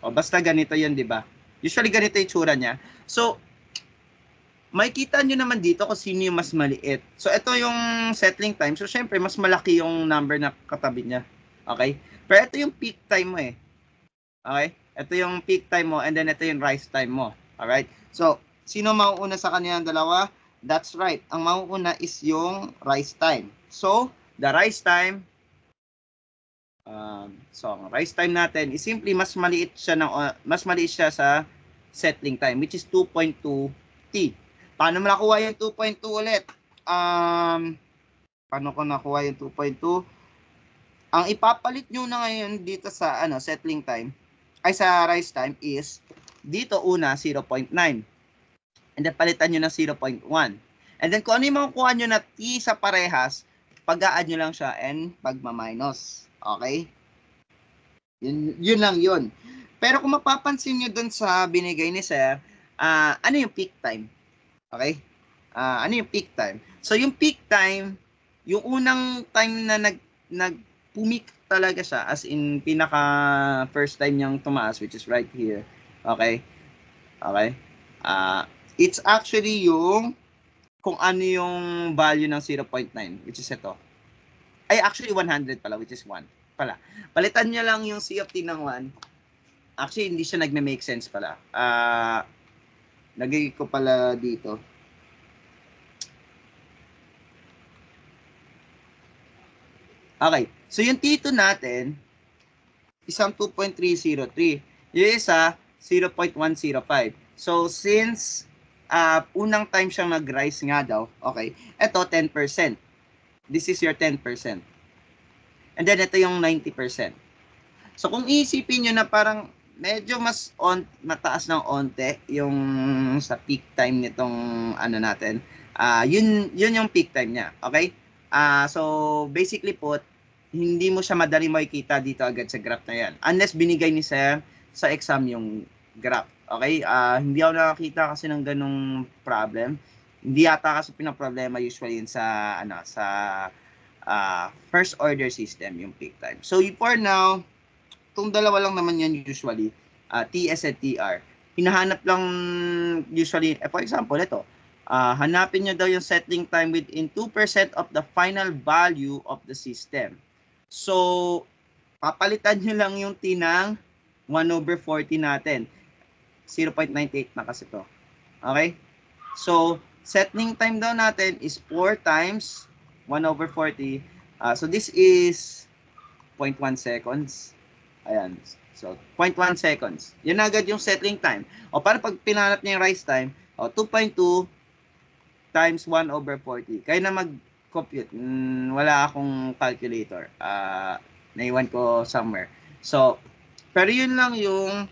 Basta ganito yun, di ba? Usually ganito yung tsura niya. So, makikita nyo naman dito kung sino yung mas maliit. So, ito yung settling time. So, syempre, mas malaki yung number na katabi niya. Okay? Pero ito yung peak time mo eh. Okay? Ito yung peak time mo and then ito yung rise time mo. Alright? So, sino mauuna sa kanilang dalawa? That's right. Ang mauuna is yung rise time. So, the rise time, ang rise time natin is simply mas maliit siya sa settling time, which is 2.2t. Paano mo nakuha yung 2.2 ulit? Paano ko nakuha yung 2.2? Ang ipapalit nyo na ngayon dito sa settling time, ay sa rise time is, dito una 0.9. And then palitan nyo ng 0.1. And then kung ano yung makukuha nyo na t sa parehas, pag-a-add nyo lang siya and pagma-minus. Okay? Yun lang yun. Pero kung mapapansin nyo dun sa binigay ni sir, ano yung peak time? Okay? Ano yung peak time? So yung peak time, yung unang time na nag-pumik talaga siya, as in pinaka first time niyang tumaas, which is right here. Okay? Okay? It's actually yung kung ano yung value ng 0.9, which is ito. Ay, actually 100 pala, which is 1 pala. Palitan niya lang yung C of t ng 1. Actually, hindi siya nagme-make sense pala. Lagay ko pala dito. Okay. So, yung T2 natin, isang 2.303. Yung isa, 0.105. So, since unang time siyang nag-rise nga daw, okay, ito 10%. This is your 10%. And then ito yung 90%. So kung iisipin nyo na parang medyo mataas ng onte yung sa peak time nitong ano natin, yun yung peak time niya. Okay? So basically po, hindi mo siya madali makikita dito agad sa graph na yan. Unless binigay ni Sir sa exam yung graph. Okay? Hindi ako nakakita kasi ng ganung problem. Hindi yata kasi pinaproblema usually yun sa first order system yung peak time. So for now, kung dalawa lang naman yan usually, TS at TR, hinahanap lang usually, for example, ito, hanapin nyo daw yung settling time within 2% of the final value of the system. So, papalitan nyo lang yung T ng 1/40 natin. 0.98 na kasi to. Okay? So, settling time daw natin is 4 times 1/40. So, this is 0.1 seconds. Ayan. So, 0.1 seconds. Yan agad yung settling time. O para pag pinanap niya yung rise time, 2.2 times 1/40. Kaya na mag-compute. Wala akong calculator. Naiwan ko somewhere. So, pero yun lang yung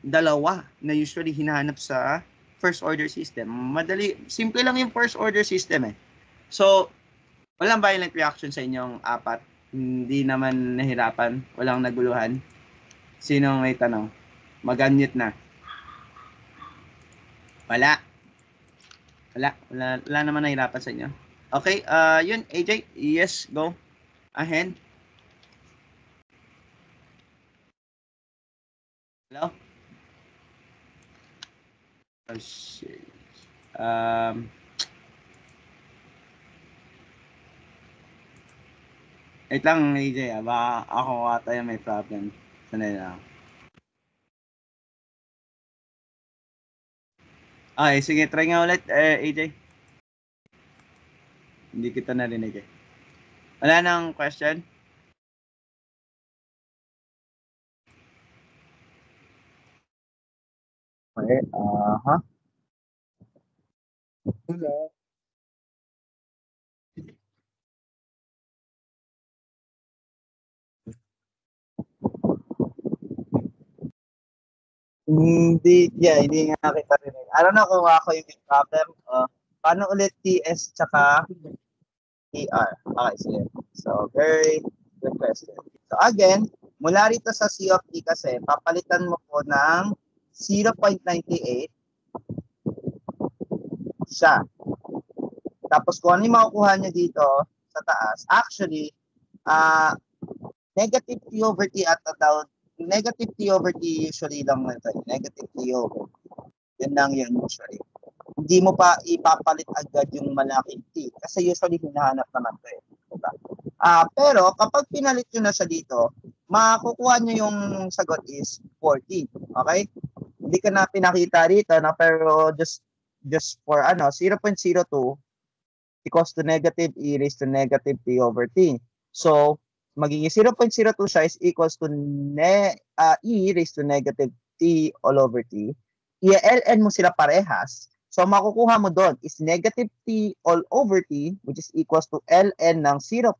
dalawa na usually hinahanap sa first order system. Madali. Simple lang yung first order system eh. So, walang violent reaction sa inyong apat. Hindi naman nahirapan, walang naguluhan. Sino may tanong? Mag-unmute na. Wala naman nahirapan sa inyo. Okay, yun, AJ, yes, go ahead. Hello? Oh, shit. Wait lang, AJ, baka ako ata yung may problem. Sanay lang. Okay, sige, try nga ulit, AJ. Hindi kita narinig eh. Wala nang question? Okay, Hello. Hindi nga kita rinig. I don't know kung ako yung problem. Paano ulit TS tsaka TR? Okay, sige. So, very good question. So, again, mula rito sa C of T kasi, papalitan mo po ng 0.98 siya. Tapos, kung ano yung makukuha nyo dito sa taas, actually, negative T over T at about negative T over T usually lang ito. Negative T over T. Yan lang yun usually. Hindi mo pa ipapalit agad yung malaking T kasi usually hinahanap naman ito eh. Diba? Pero kapag pinalit nyo na siya dito, makukuha nyo yung sagot is 40. Okay? Hindi ka na pinakita dito na pero just for 0.02 equals to negative e raised to negative T over T. So, magiging 0.02 siya is equals to e raised to negative T all over T. I-ln mo sila parehas. So, makukuha mo doon is negative T all over T, which is equals to ln ng 0.02.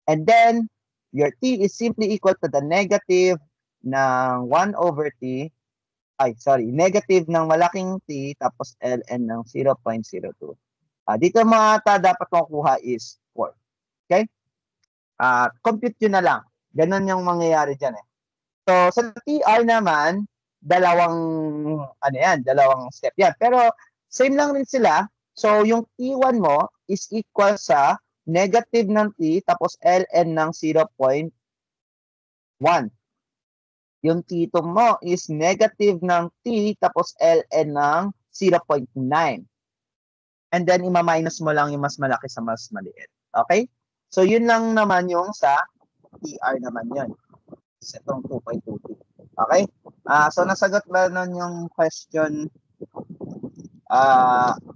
And then, your T is simply equal to the negative ng 1 over T. Negative ng malaking T tapos ln ng 0.02. Dito dapat makukuha is 4. Okay? Compute yun na lang. Ganun yung mangyayari dyan eh. So, sa TR naman, dalawang step yan. Pero, same lang rin sila. So, yung T1 mo is equal sa negative ng T tapos ln ng 0.1. Yung T2 mo is negative ng T tapos ln ng 0.9. And then, ima-minus mo lang yung mas malaki sa mas maliit. Okay? So, yun lang naman yung sa TR naman yun. Sa itong 2.2T. Okay? So, nasagot ba nun yung question,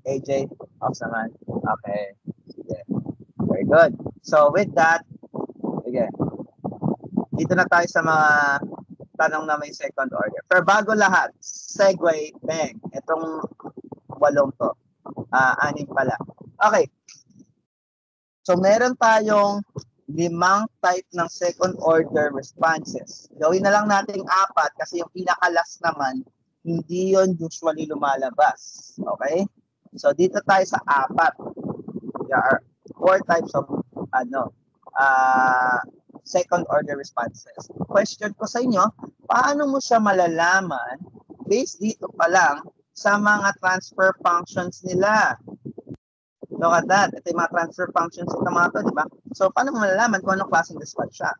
AJ? Naman. Okay. Sige. Very good. So, with that, sige. Dito na tayo sa mga tanong na may second order. Pero bago lahat, segue, bang. Itong 8 to. 6 pala. Okay. So, meron tayong 5 type ng second order responses. Gawin na lang natin 4 kasi yung pinaka-last naman, hindi yon usually lumalabas. Okay? So, dito tayo sa 4. There are 4 types of second order responses. Question ko sa inyo, paano mo siya malalaman based dito pa lang sa mga transfer functions nila? Look at that. Ito yung mga transfer functions ito mga to, di ba? So, paano mo malalaman kung anong klaseng response siya?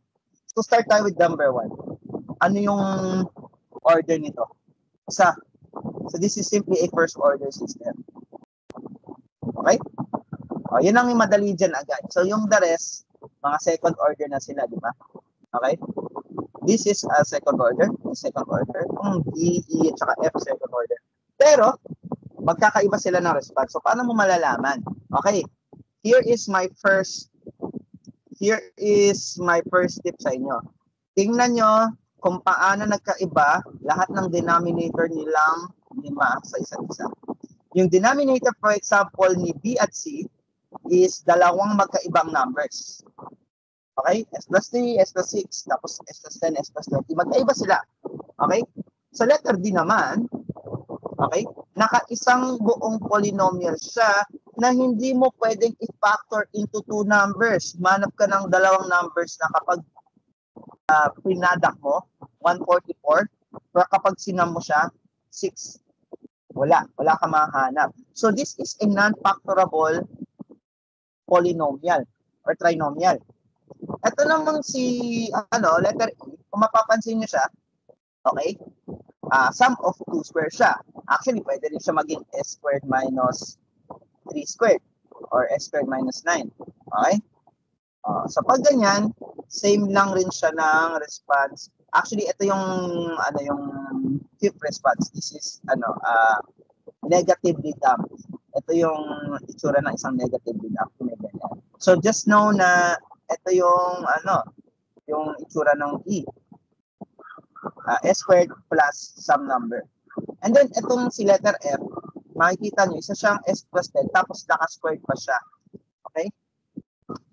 So, start tayo with number 1. Ano yung order nito? Isa. So, this is simply a first order system. Okay? O, yun ang yung madali dyan agad. So, yung the rest, mga second order na sila, di ba? Okay? This is a second order. Second order. D, E, at saka F, second order. Pero, magkakaiba sila ng response. So, paano mo malalaman? Okay. Here is my first tip sa inyo. Tingnan nyo kung paano nagkaiba lahat ng denominator nilang 5 sa isa't isa. Yung denominator, for example, ni B at C is dalawang magkaibang numbers. Okay? S plus 3, S plus 6, tapos S plus 10, S plus 20. Magkaiba sila. Okay? Sa letter D naman, okay, naka-isang buong polynomial siya na hindi mo pwedeng i-factor into 2 numbers. Manap ka ng dalawang numbers na kapag pinadak mo, 144, pero kapag sinam mo siya, 6. Wala ka mahanap. So this is a non-factorable polynomial or trinomial. Ito naman si letter E, kung mapapansin niyo siya, okay? Sum of 2 squared siya. Actually, pwede rin siya maging S squared minus 3 squared or S squared minus 9. Okay? So pag ganyan, same lang rin siya ng response. Actually, ito yung yung fifth response. This is negatively damped. Ito yung itsura ng isang negatively damped. So just know na ito yung yung itsura ng E. S squared plus some number. And then, itong si letter F, makikita nyo, isa siyang S plus 10, tapos naka-squared pa siya. Okay?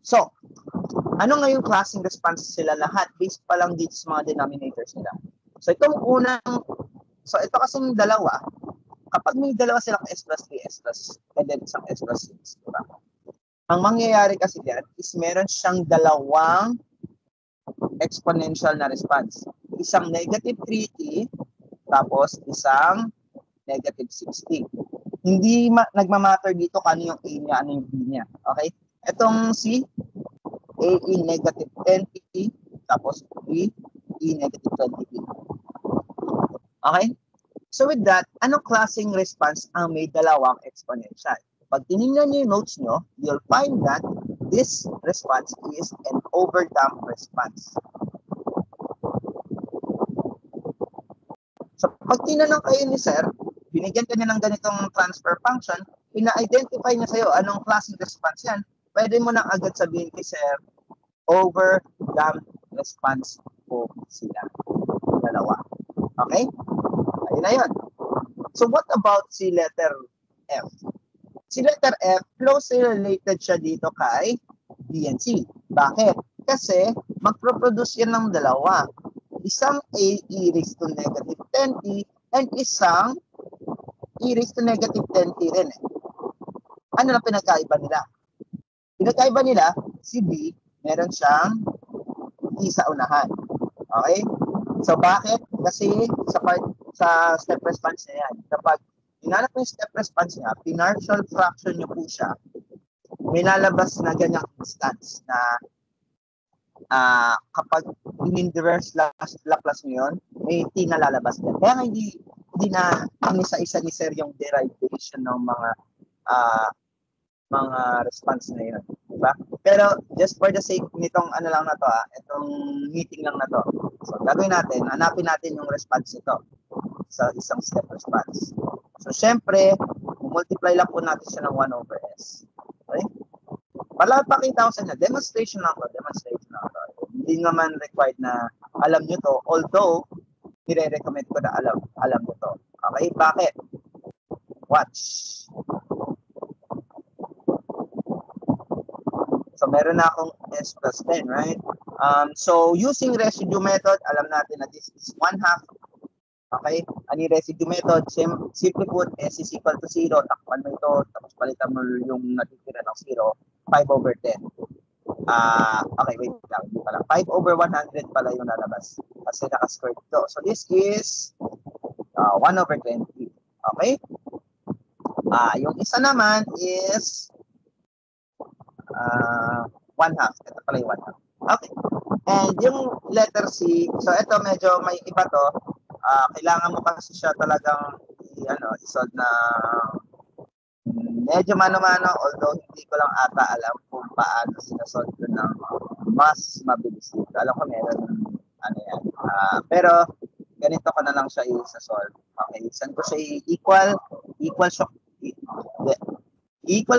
So, ano ngayong klaseng responses sila lahat based pa lang dito sa mga denominators nila? So, ito kasing dalawa, kapag may dalawa silang S plus 3, S plus, and then isang S plus 6, diba? Ang mangyayari kasi diyan is meron siyang dalawang exponential na response. Isang negative 3t, tapos isang negative 60. Hindi nagmamatter dito kung ano yung A niya, ano yung B niya. Okay? Itong C, A in negative 10t, tapos B, E negative 20t. Okay? So with that, anong klaseng response ang may dalawang exponential? Pag tinignan niyo yung notes nyo, you'll find that this response is an overdamped response. So pag tinanong kayo ni sir, binigyan ka niya ng ganitong transfer function, ina-identify niya sa'yo anong klaseng response yan, pwede mo nang agad sabihin kay sir, overdamped response po sila. Dalawa. Okay? Ayun na yun. So what about si letter F? Si letter F, closely related siya dito kay B and C. Bakit? Kasi magproproduce yan ng dalawa. Isang A e raised to negative 10t and isang e raised to negative 10t rin eh. Ano na pinagkaiba nila? Pinagkaiba nila, si B, meron siyang E sa unahan. Okay? So bakit? Kasi sa step response na yan, kapag hinanap mo yung step response niya, partial fraction niyo po siya, may lalabas na ganyang instance na kapag in-inverse Laplace mo yun, may T na lalabas din. Kaya hindi na isa-isa ni sir yung derivation ng mga response na yun. Diba? Pero just for the sake nitong lang na to, itong meeting lang na to. So gagawin natin, hanapin natin yung response nito sa isang step response. So syempre, multiply lang po natin siya ng 1 over S. Okay? Palapakita ko sa inyo, demonstration lang to. Hindi naman required na alam nyo to, although nire-recommend ko na alam nyo to. Okay? Bakit? Watch. So, meron na akong S plus 10, right? So, using residue method, alam natin na this is 1/2. Okay? Ani residue method, simply put, S is equal to 0. Takpan mo ito, tapos palitan mo yung natitira ng 0, 5/10. Okay, wait lang. Hindi pala. 5/100 pala yung lalabas. Kasi naka-square ito. So, this is 1/20. Okay? Yung isa naman is 1/2. Ito pala yung 1/2. Okay. And yung letter C, so ito medyo may iba to. Kailangan mo kasi siya talagang isolve na medyo mano-mano, although hindi ko lang ata alam kung paano sinasolve ko ng mas mabilis dito. Alam ko meron yan. Pero ganito ko na lang siya i-solve. Okay, saan ko siya equal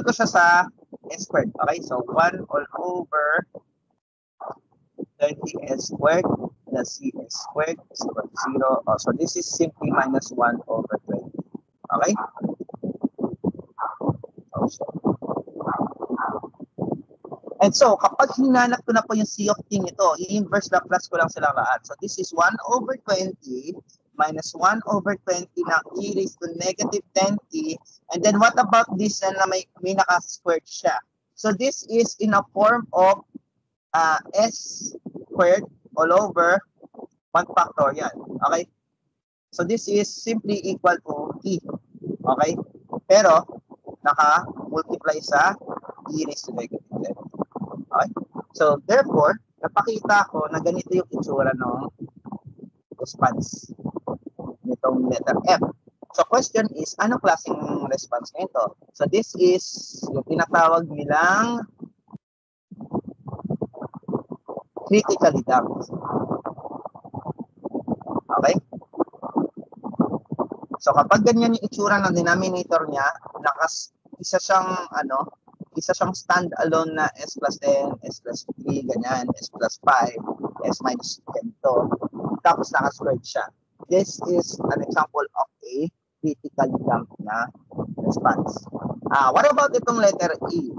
ko siya sa S squared. Okay, so 1 all over 30 S squared plus C S squared is equal to 0. So this is simply minus 1/20. Okay? And so, kapag hinanap ko na po yung C of t nito, i-inverse Laplace ko lang sila lahat. So this is 1/20 minus 1/20 ng e raised to negative 10t. And then what about this na may naka-squared siya? So this is in a form of S squared all over 1 factorial. Okay? So this is simply equal to t. Okay? Pero, naka-multiply sa e raised to negative 10. Okay? So, therefore, napakita ko na ganito yung itsura ng response nitong letter F. So, question is, anong klaseng response nito? So, this is yung tinatawag nilang critically damped. Okay? So, kapag ganyan yung itsura ng denominator niya, isa siyang stand-alone na S plus 10, S plus 3, ganyan, S plus 5, S minus 10 to. Tapos naka-squared siya. This is an example of a critically damped na response. What about itong letter E?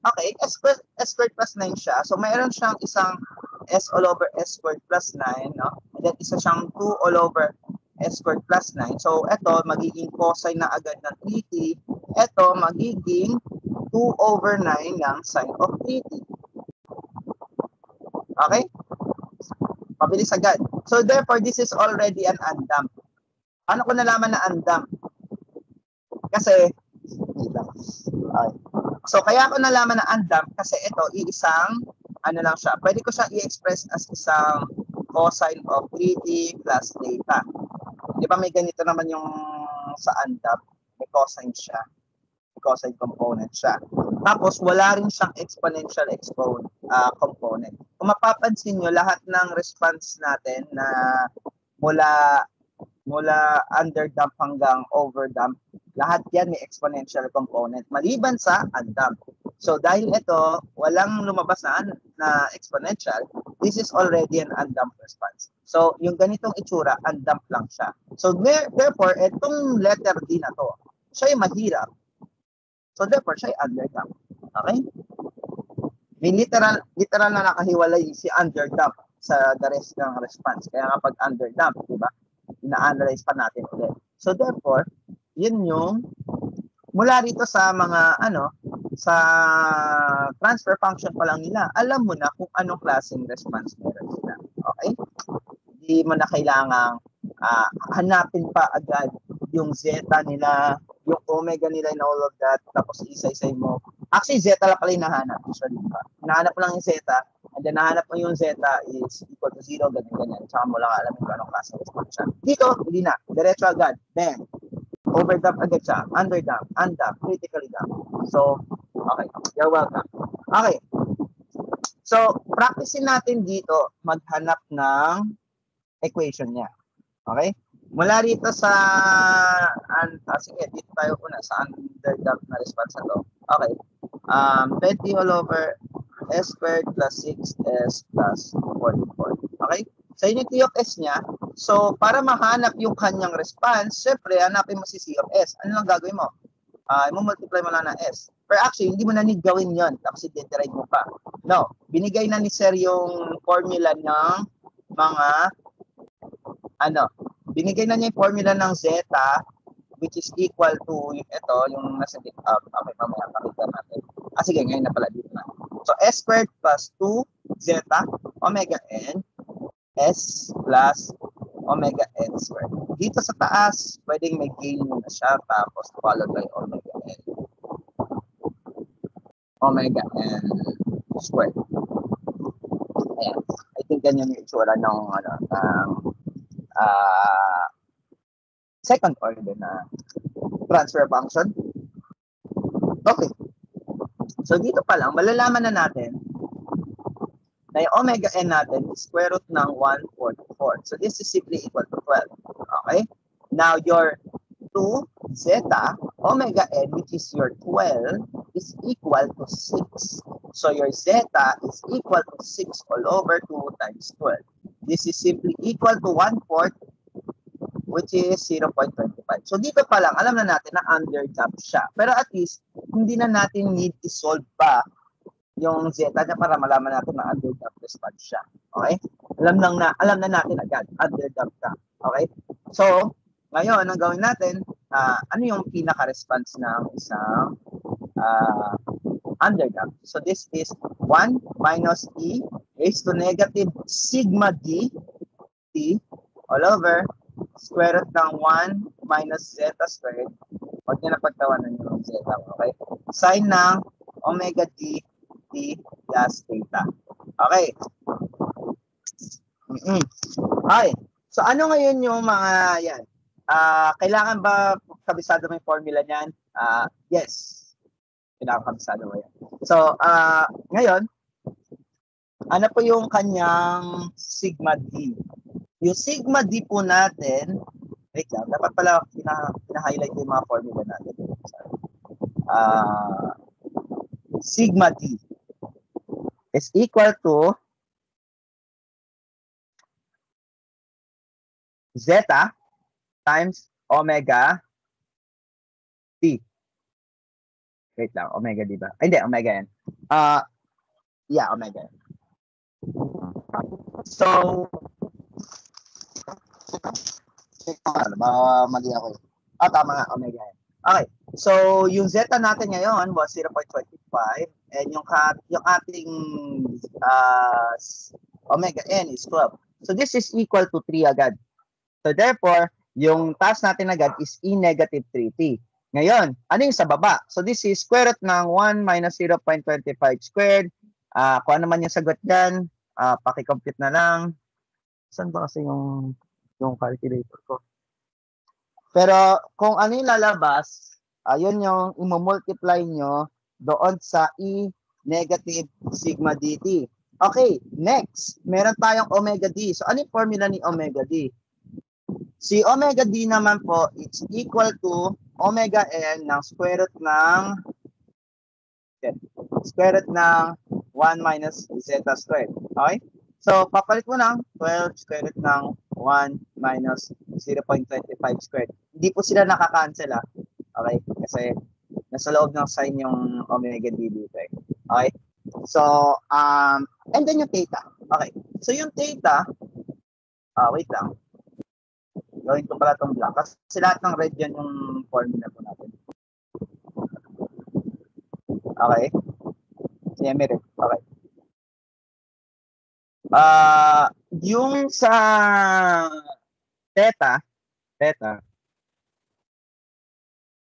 Okay, S squared plus 9 siya. So, mayroon siyang isang S all over S squared plus 9, no? And then isa siyang 2 all over S squared plus 9. So, ito, magiging cosine na agad ng 3t. Ito, magiging 2/9 ng sine of 3t. Okay? Pabilis agad. So, therefore, this is already an undamped. Ano ko nalaman na undamped? Kasi, so, kaya ko nalaman na undamped kasi ito, iisang, lang siya. Pwede ko siya i-express as isang cosine of 3t plus theta. Di ba may ganito naman yung sa undamped? May cosine siya. May cosine component siya. Tapos, wala rin siyang exponential component. Kung mapapansin nyo, lahat ng response natin na mula underdamp hanggang overdamp, lahat yan may exponential component, maliban sa undamp. So, dahil ito, walang lumabas na exponential, this is already an undamp response. So, yung ganitong itsura, undamp lang siya. So, therefore, itong letter D na to, siya ay mahirap. So, therefore, siya ay underdamp. Okay? May literal na nakahiwalay si underdamp sa the rest ng response. Kaya nga pag underdamp, di ba? Ina-analyze pa natin ulit. So, therefore, yun yung mula rito sa mga sa transfer function pa lang nila, alam mo na kung anong klaseng response meron sila. Okay? Hindi mo na kailangang hanapin pa agad yung zeta nila, yung omega nila and all of that, tapos isa-isay mo. Actually, zeta lang pala yung nahanap. Usually, nahanap mo lang yung zeta, and then nahanap mo yung zeta is equal to 0, ganyan. Tsaka mo lang alam kung anong klaseng response siya. Dito, hindi na. Diretso agad. Bang! Overdamp agad siya. Underdamp. Undamp. Critically damp. So, okay. You're welcome. Okay. So, practicein natin dito maghanap ng equation niya. Okay? Mula rito sa sige, dito tayo una sa underdamp na response na to. Okay. 20 all over S squared plus 6S plus 44. Okay? Sa unity of S niya, so para mahanap yung kanyang response, syempre hanapin mo si C of S. Ano lang gagawin mo? Mo-multiply mo lang ng S. Pero actually, hindi mo na need gawin yon. Tapos i-derive mo pa. No. Binigay na ni Sir yung formula ng mga, binigay na niya yung formula ng zeta, which is equal to, ito, yung nasa GitHub. Okay, mamaya pakita natin. Sige, ngayon na pala dito na. So, S squared plus 2 zeta omega n S plus omega n squared. Dito sa taas, pwedeng may gain muna siya, tapos followed by omega n. Omega n squared. Ayan. I think ganyan yung itsura ng second order na transfer function. Okay. So dito pa lang, malalaman na natin na yung omega n natin is square root ng 144. So this is simply equal to 12. Okay? Now your 2 zeta omega n, which is your 12, is equal to 6. So your zeta is equal to 6 all over 2 times 12. This is simply equal to 1/4, which is 0.25. So dito pa lang, alam na natin na underdamped siya. Pero at least, hindi na natin need i-solve pa yung zeta niya para malaman natin na underdamped response siya. Okay? Alam na natin agad, underdamped ka. Okay? So, ngayon, ang gawin natin, ano yung pinaka-response ng isang underdamped? So this is 1 minus e raised to negative sigma d t all over square root ng 1 minus zeta squared. Huwag niyo na pagtawanan yung zeta. Okay? Sine ng omega d t plus theta. Okay. Okay. So ano ngayon yung mga yan? Kailangan ba kabisado mo yung formula niyan? Yes. Kailangan kabisado mo yan. So, ngayon, ano po yung kanyang sigma d? Yung sigma d po natin, wait lang, dapat pala pina-highlight yung mga formula natin. Sigma d is equal to zeta times omega t. Wait lang, omega d ba? Ay, hindi, omega n. Yeah, omega n. So, mali ako. Tama nga, omega n. Okay, so yung zeta natin ngayon was 0.25 and yung ating omega n is 12. So this is equal to 3 agad. So therefore, yung task natin agad is e negative 3t. Ngayon, ano yung sa baba? So this is square root ng 1 minus 0.25 squared. Kung ano man yung sagot dyan, paki-compute na lang. Saan ba kasi yung calculator ko? Pero kung ano yung lalabas, yun yung i-multiply nyo doon sa e negative sigma dt. Okay, next, meron tayong omega d. So ano yung formula ni omega d? Si omega d naman po, it's equal to omega n ng square root ng 1 minus zeta squared. Okay? So, papalit mo ng 12 square root ng 1 minus 0.25 squared. Hindi po sila nakakancel, Okay? Kasi nasa loob ng sign yung omega d dito. Okay? So, and then yung theta. Okay. So, yung theta, wait lang. Gawin ko pala itong black. Kasi lahat ng red yan yung formula po natin. Okay? Semi-red. Okay. Yung sa theta,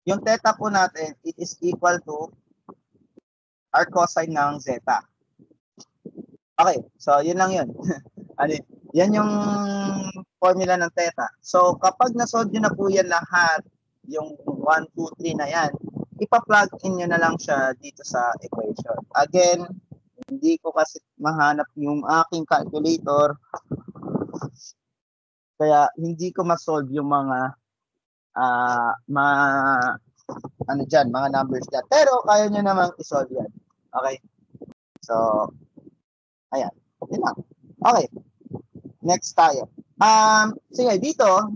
yung theta po natin, it is equal to our cosine ng zeta. Okay, so yun lang yun. Yan yung formula ng theta. So kapag nasolve nyo na po yan lahat, yung 1, 2, 3 na yan, ipa-plug in nyo na lang siya dito sa equation. Again, hindi ko kasi mahanap yung aking calculator. Kaya hindi ko ma-solve yung mga mga numbers dyan. Pero kaya nyo namang i-solve yan. Okay? So, ayan. Yun lang. Okay. Next tayo. Sige,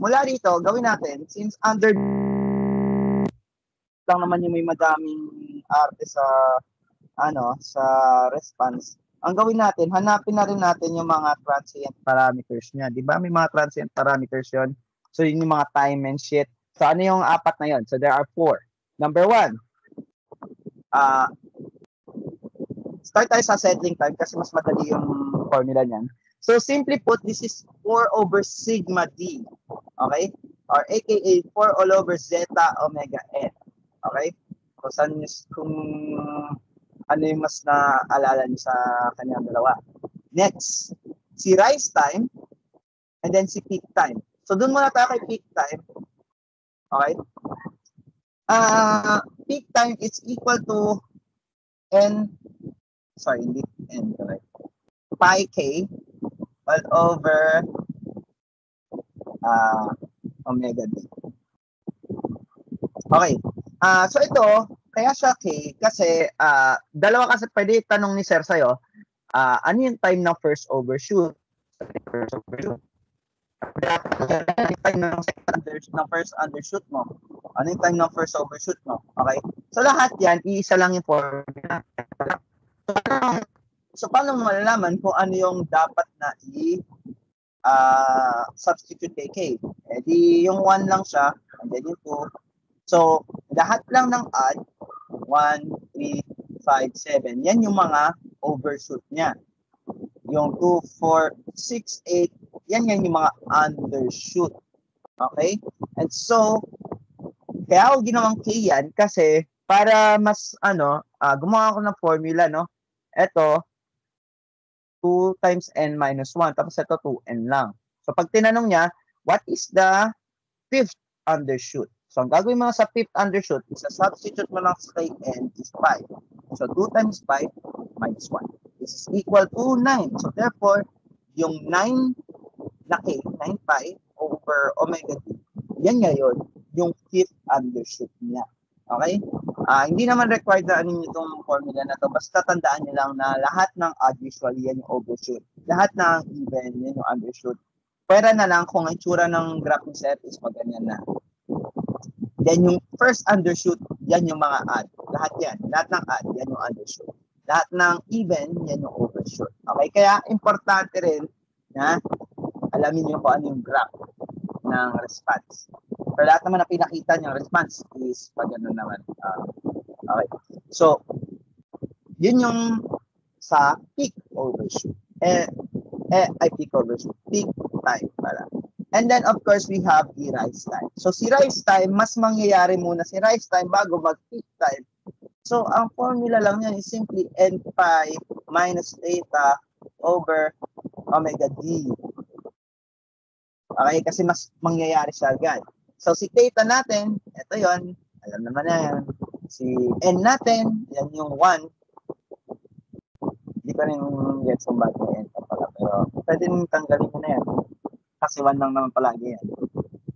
mula dito, gawin natin, since under lang naman yung may madaming mag-arte sa sa response, ang gawin natin, hanapin na rin natin yung mga transient parameters niya. Di ba? May mga transient parameters yon. So, yun yung mga time and shit. So, ano yung apat na yon? So, there are 4. Number 1, start tayo sa settling time kasi mas madali yung formula niyan. So, simply put, this is 4 over sigma d. Okay? Or aka 4 all over zeta omega n. Okay? So, kung ano yung mas naalala niyo sa kanyang dalawa. Next, si rise time and then si peak time. So, dun muna tayo kay peak time. Okay? Peak time is equal to pi k all over omega d. Okay. So ito, kaya siya K kasi dalawa kasi pwede tanong ni Sir sa'yo, ano yung time ng first overshoot? First overshoot. Ano yung time ng first undershoot mo? Ano yung time ng first overshoot mo? Okay? So lahat yan, iisa lang yung formula. So paano mo malalaman kung ano yung dapat na substitute kay K? Eh di yung 1 lang siya, and then yung 2. So, lahat lang ng odd, 1, 3, 5, 7. Yan yung mga overshoot niya. Yung 2, 4, 6, 8, yan yung mga undershoot. Okay? And so, kaya ako ginawang K yan kasi para mas, gumawa ako ng formula, no? Ito, 2 times n minus 1. Tapos ito, 2n lang. So, pag tinanong niya, what is the fifth undershoot? So, ang gagawin mo sa fifth undershoot, isa-substitute mo lang sa kay n is 5. So, 2 times 5 minus 1. This is equal to 9. So, therefore, yung 9 na k, 9 pi over omega d, yan ngayon, yung fifth undershoot niya. Okay? Hindi naman required na anin itong formula na to. Basta tandaan nyo lang na lahat ng odd usually yan yung overshoot. Lahat ng even yan yung undershoot. Pwera na lang kung ang itsura ng graph ni Seth is maganyan na. Then yung first undershoot, yan yung mga odd. Lahat yan. Lahat ng odd, yan yung undershoot. Lahat ng even, yan yung overshoot. Okay? Kaya importante rin na alamin nyo kung ano yung graph ng response. Pero lahat naman na pinakita nyo response is pag ano naman. Okay. So, yun yung sa peak overshoot. Peak overshoot. Peak time pala. And then, of course, we have the rise time. So, si rise time, mas mangyayari muna si rise time bago mag-peak time. So, ang formula lang yan is simply n pi minus theta over omega d. Okay? Kasi mas mangyayari siya agad. So, si theta natin, ito yon, alam naman na yan. Si n natin, yan yung 1. Hindi ko rin gets kung bakit may n pa pala. Pero, pwede nang tanggalin mo na yan. Kasi 1 lang naman palagi yan.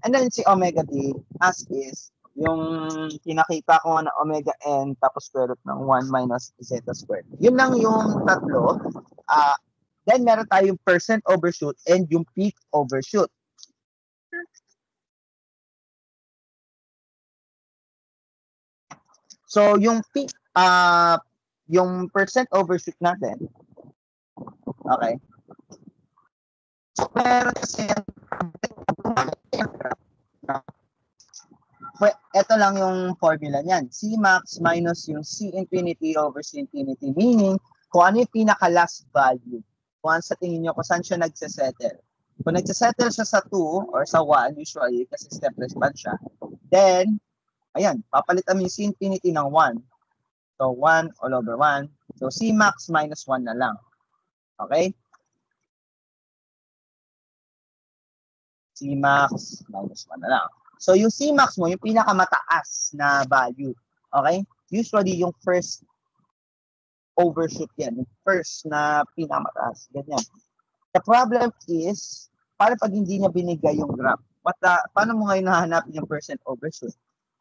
And then si omega d, as is, yung pinakita ko na omega n tapos square root ng 1 minus zeta squared. Yun lang yung tatlo. Then meron tayong percent overshoot and yung peak overshoot. So yung peak, yung percent overshoot natin, okay, meron kasi ito lang yung formula niyan. C max minus yung C infinity over C infinity. Meaning, kung ano yung pinaka-last value. Kung sa tingin nyo, kung saan siya nagsisettle. Kung nagsisettle siya sa 2 or sa 1, usually, kasi step response siya, then, ayan, papalitan mo yung C infinity ng 1. So, 1 all over 1. So, C max minus 1 na lang. Okay? C max minus 1 na lang. So, yung C max mo, yung pinakamataas na value. Okay? Usually, yung first overshoot yan. Yung first na pinakamataas. Ganyan. The problem is, para pag hindi niya binigay yung graph, paano mo ngayon nahanapin yung percent overshoot?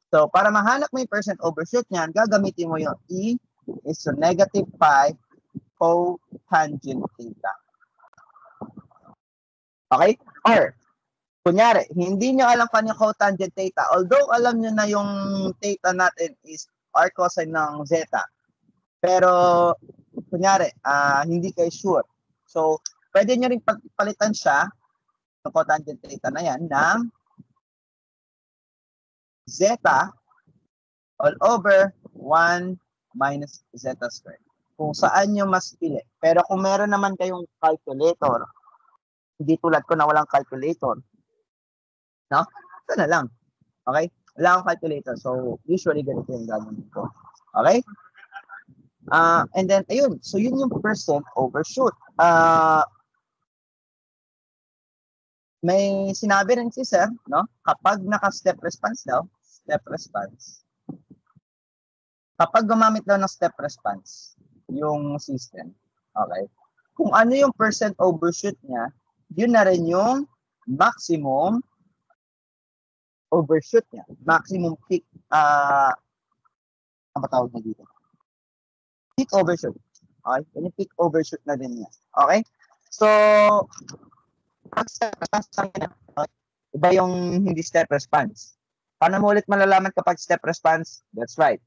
So, para mahanap mo yung percent overshoot niyan, gagamitin mo yung E is to negative pi cotangent theta. Okay? Or, kunyari, hindi nyo alam kung yung cotangent theta. Although alam nyo na yung theta natin is R cosine ng zeta. Pero, kunyari, hindi kayo sure. So, pwede nyo rin palitan siya, ng cotangent theta na yan, ng zeta all over 1 minus zeta squared. Kung saan nyo mas pili. Pero kung meron naman kayong calculator, hindi tulad ko na walang calculator, no? Ito na lang. Okay? Wala akong calculator. So, usually ganito yung gagawin ko. Okay? And then, ayun. So, yun yung percent overshoot. May sinabi rin si Sir, no? Kapag naka-step response daw, kapag gumamit daw ng step response, yung system, okay? Kung ano yung percent overshoot niya, yun na rin yung maximum overshoot niya. Maximum peak, ang patawag niya dito? Peak overshoot. Okay? Yung peak overshoot na din niya. Okay? So, pag step response lang yan, okay? Iba yung hindi step response. Paano mo ulit malalaman kapag step response? That's right.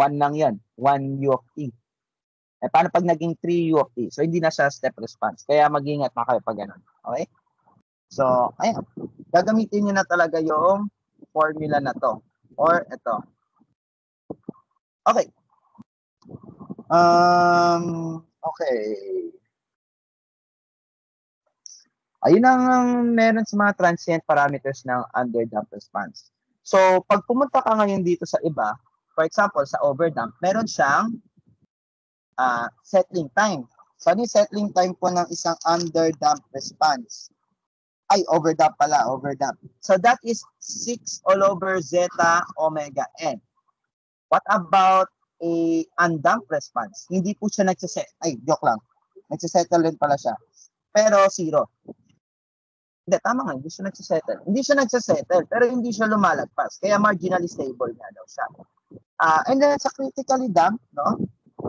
1 lang yan. 1 U of t. Eh, paano pag naging 3 U of t? So, hindi na siya step response. Kaya mag-ingat na kayo pag ganun. Okay? So, ayan. Gagamitin nyo na talaga yung formula na to. Or ito. Okay. Okay. Ayun ang meron sa mga transient parameters ng underdamped response. So, pag pumunta ka ngayon dito sa iba, for example, sa overdamp, meron siyang settling time. So, ano yung settling time po ng isang underdamped response? Ay, overdamp pala, overdamp. So, that is 6 all over zeta omega n. What about a undamped response? Hindi po siya joke lang. Nagsisettle din pala siya. Pero 0. Hindi, tama nga, hindi siya nagsisettle. Hindi siya nagsisettle, pero hindi siya lumalagpas. Kaya marginally stable na daw siya. And then sa critically damped, no?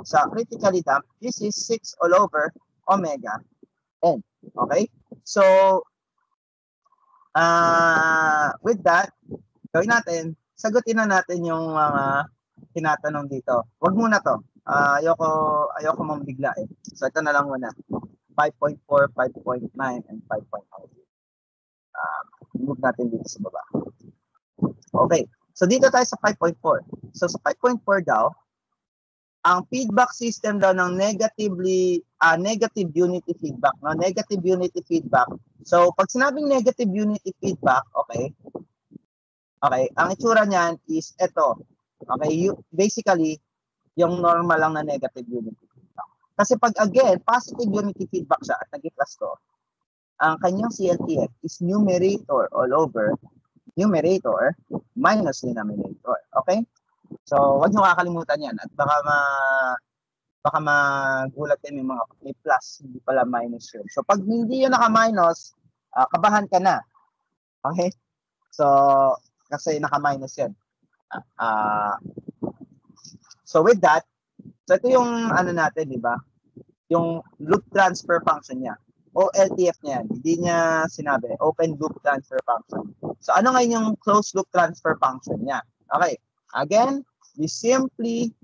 Sa critically damped, this is 6 all over omega n. Okay? So, with that, gawin natin, sagutin na natin yung mga tinatanong dito. Wag muna to. Ayoko mambigla eh. So, ito na lang muna. 5.4, 5.9, and 5.8. Move natin dito sa baba. Okay. So, dito tayo sa 5.4. So, sa 5.4 daw, ang feedback system daw ng negative unity feedback. No? Negative unity feedback. So, pag sinabing negative unity feedback, okay, ang itsura niyan is ito. Okay, basically, yung normal lang na negative unity feedback. Kasi pag again, positive unity feedback siya at nag-plus to, ang kanyang CLTF is numerator all over numerator minus denominator. Okay? So, wag niyo kakalimutan yan. At baka magulat kayo may plus, hindi pala minus yun. So, pag hindi yun naka-minus, kabahan ka na. Okay? So, kasi naka-minus yan. So, with that, so ito yung ano natin, di ba? Yung loop transfer function niya. O LTF niya yan. Hindi niya sinabi. Open loop transfer function. So, ano ngayon yung closed loop transfer function niya? Okay. Again, we simply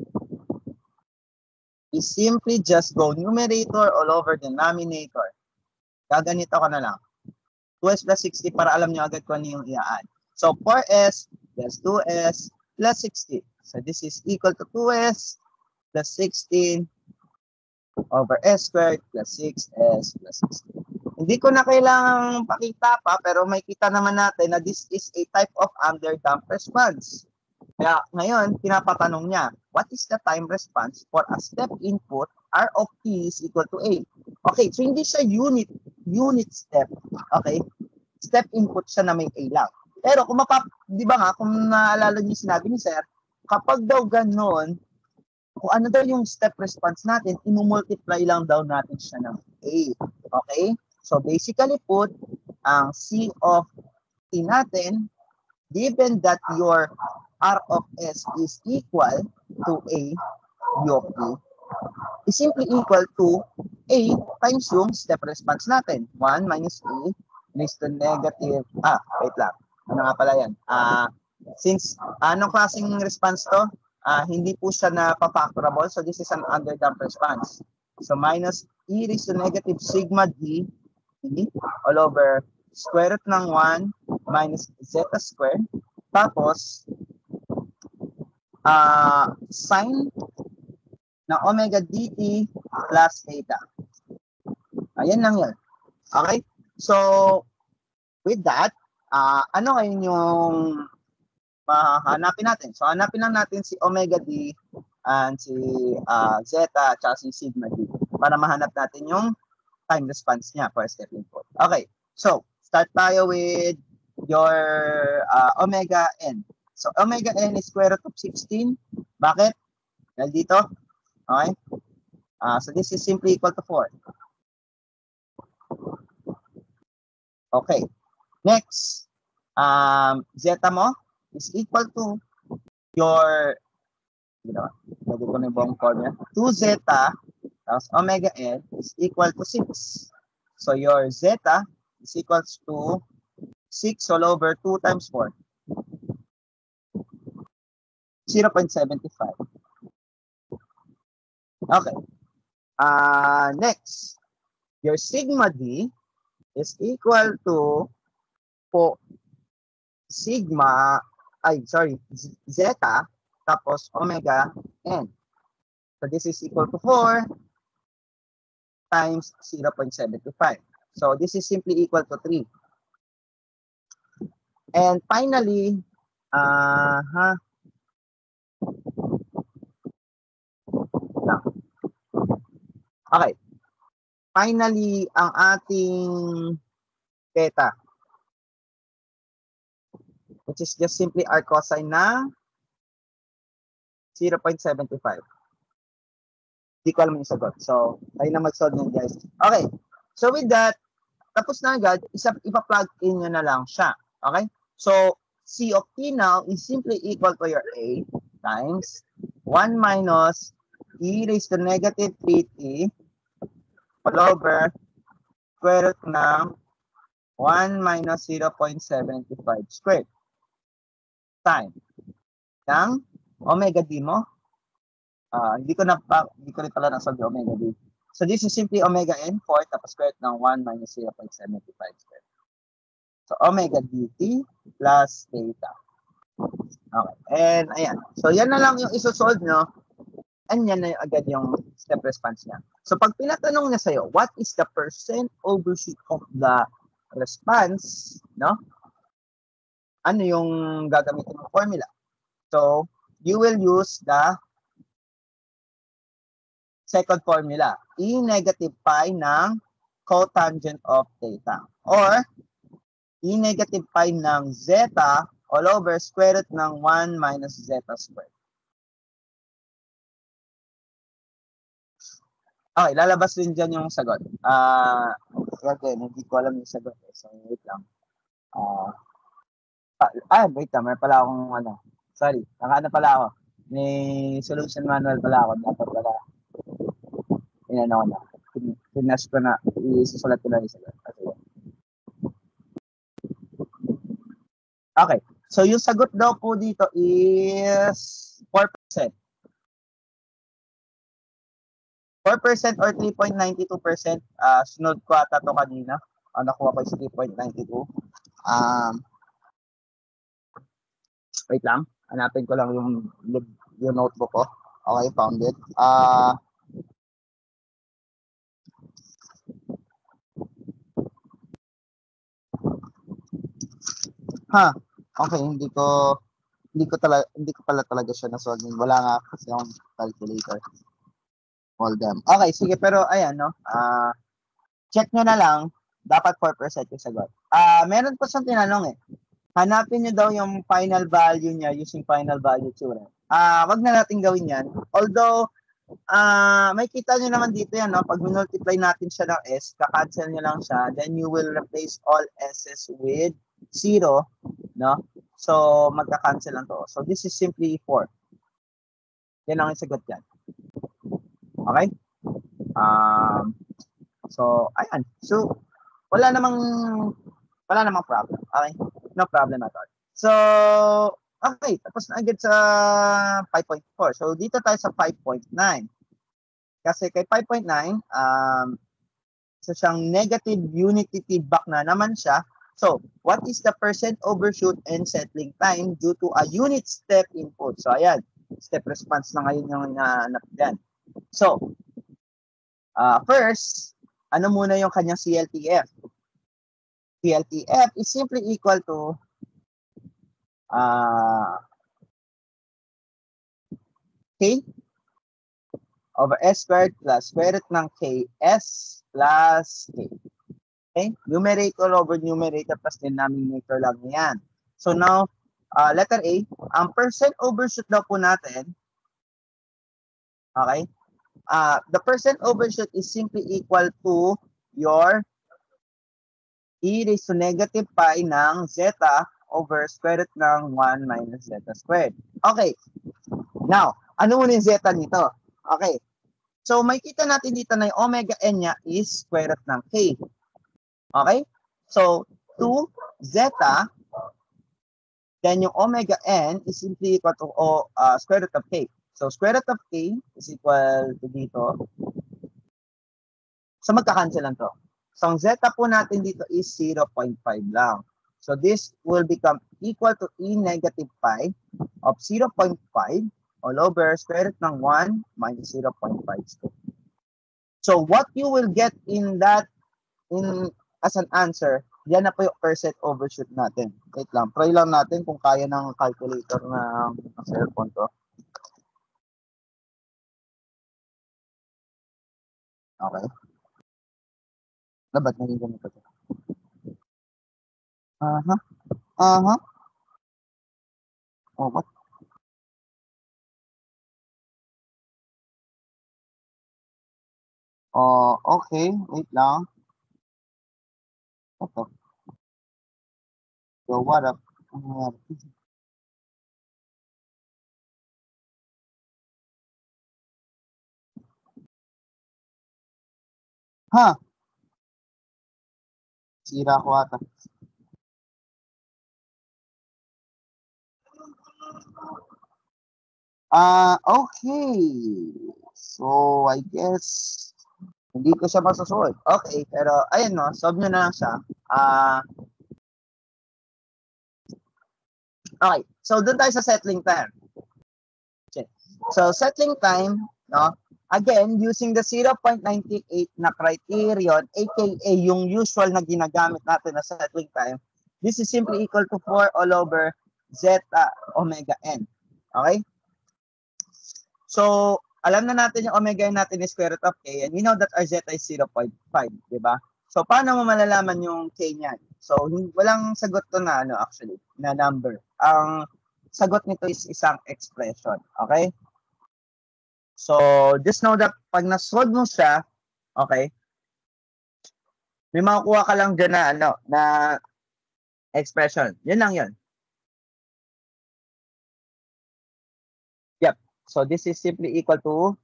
just go numerator all over denominator. Gaganito ka na lang. 2s plus 60 para alam nyo agad kung ano yung i-add. So, 4s plus 2s plus 60. So, this is equal to 2s plus 16 over s squared plus 6s plus 60. Hindi ko na kailangang pakita pa, pero may kita naman natin na this is a type of underdamped response. Kaya ngayon, pinapatanong niya, what is the time response for a step input r of t is equal to a? Okay, so hindi siya unit step. Okay? Step input siya na may a lang. Pero kung di ba nga, kung naalala niyo sinabi ni Sir, kapag daw ganon, kung ano daw yung step response natin, i-multiply lang daw natin siya ng a. Okay? So basically put, ang C of t natin, given that your R of S is equal to A U of T, is simply equal to A times yung step response natin. 1 minus A is to negative, wait lang. Ano nga pala yan? Since, anong klaseng response to? hindi po siya na-factorable. So this is an underdamped response. So minus e raised to negative sigma d all over square root ng 1 minus zeta squared. Tapos, sine ng omega dt plus theta. Ayan lang yun. Okay? So, with that, ano ngayon yung hanapin natin? So, hanapin lang natin si omega d and si zeta at si sigma d para mahanap natin yung time response niya for step input. Okay. So, start tayo with your omega n. So, omega n is square root of 16. Bakit? Dahil dito. Okay? So, this is simply equal to 4. Okay. Next, zeta mo is equal to your, lagi ko na yung buong formula, 2 zeta tapos omega n is equal to 6. So, your zeta is equals to 6 all over 2 times 4. 0.75. Okay. Next, your sigma d is equal to zeta tapos omega n. So this is equal to 4 times 0.75. So this is simply equal to 3. And finally, okay. Finally, ang ating theta, which is just simply our cosine na 0.75. Hindi ko alam yung sagot. So, tayo na mag-solve nyo, guys. Okay. So, with that, tapos na agad, ipa-plug in nyo na lang siya. Okay? So, C of t now is simply equal to your A times 1 minus e raised to negative 3t all over square root ng 1 minus 0.75 squared time ng omega d mo. Hindi ko rin pala nasabi omega d. So this is simply omega n 4 tapos square root ng 1 minus 0.75 squared. So omega dt plus theta. Okay. And ayan. So yan na lang yung isosolve nyo. And yan na agad yung step response niya. So pag pinatanong niya sa'yo, what is the percent overshoot of the response, no? Ano yung gagamitin ng formula? So, you will use the second formula, E negative pi ng cotangent of theta. Or, E negative pi ng zeta all over square root ng 1 minus zeta squared. Okay, lalabas din dyan yung sagot. Okay, hindi ko alam yung sagot. So, wait lang. Wait lang. May pala akong Sorry, nakaano pala ako. May solution manual pala ako. Dapat pala. Ko na. Pinas ko na. Isusulat ko na yung sagot. Okay. So, yung sagot daw po dito is 4%. 4% or 3.92%. Sunod ko ata to kanina. Nakuha ko is 3.92. Wait lang. Hanapin ko lang yung notebook ko. Okay, found it. Okay, hindi ko pala talaga siya na-solve. Wala nga kasi akong calculator. All them. Okay, sige, pero ayan, no? Check nyo na lang, dapat 4% yung sagot. Meron po siyang tinanong hanapin nyo daw yung final value niya using final value theorem. Wag na natin gawin yan. Although, may kita nyo naman dito yan, no? Pag multiply natin siya ng s, kakancel nyo lang siya, then you will replace all s's with 0, no? So, magka-cancel lang to. So, this is simply 4. Yan ang sagot yan. Okay? So, ayan. So, wala namang problem. Okay? No problem at all. So, Okay, tapos na agad sa 5.4. So, dito tayo sa 5.9. Kasi kay 5.9, so siyang negative unity feedback na naman siya. So, what is the percent overshoot and settling time due to a unit step input? So, ayan, step response na ngayon yung nahanap dyan. So, first, ano muna yung kanyang CLTF? CLTF is simply equal to K over S squared plus square root ng KS plus K. Okay? Numerator over numerator plus denominator lang yan. So now, letter A, ang percent overshoot daw po natin, okay? The percent overshoot is simply equal to your e raised to negative pi ng zeta over square root ng 1 minus zeta squared. Okay. Now, ano muna yung zeta nito? Okay. So, may kita natin dito na yung omega n niya is square root ng k. Okay? So, 2 zeta, then yung omega n is simply equal to square root of k. So, square root of k is equal to dito. So, magka-cancel lang to. So, ang zeta po natin dito is 0.5 lang. So, this will become equal to e negative pi of 0.5 all over square root ng 1 minus 0.5 squared. So, what you will get in that, as an answer, yan na po yung percent overshoot natin. Wait lang, try lang natin kung kaya ng calculator ng cellphone to. Okay. Ba't naging ganito to? Oh, what? Oh, okay. Wait lang. Ito. So, what up? Ha? Sira ko ata. Okay. So, I guess, hindi ko siya masasolve. Okay, pero, ayun no, solve nyo na lang siya. Okay, so doon tayo sa settling time. Okay. So, settling time, no, again, using the 0.98 na criterion, aka yung usual na ginagamit natin na settling time, this is simply equal to 4 all over zeta omega n. Okay? So, alam na natin yung omega n natin is square root of k, and we know that our zeta is 0.5, di ba? So, paano mo malalaman yung k niyan? So, walang sagot to na, actually, na number. Ang sagot nito is isang expression. Okay? So, just know that pag na-solve mo siya, okay, may makukuha ka lang dyan na, na expression. Yun lang yun. Yep. So, this is simply equal to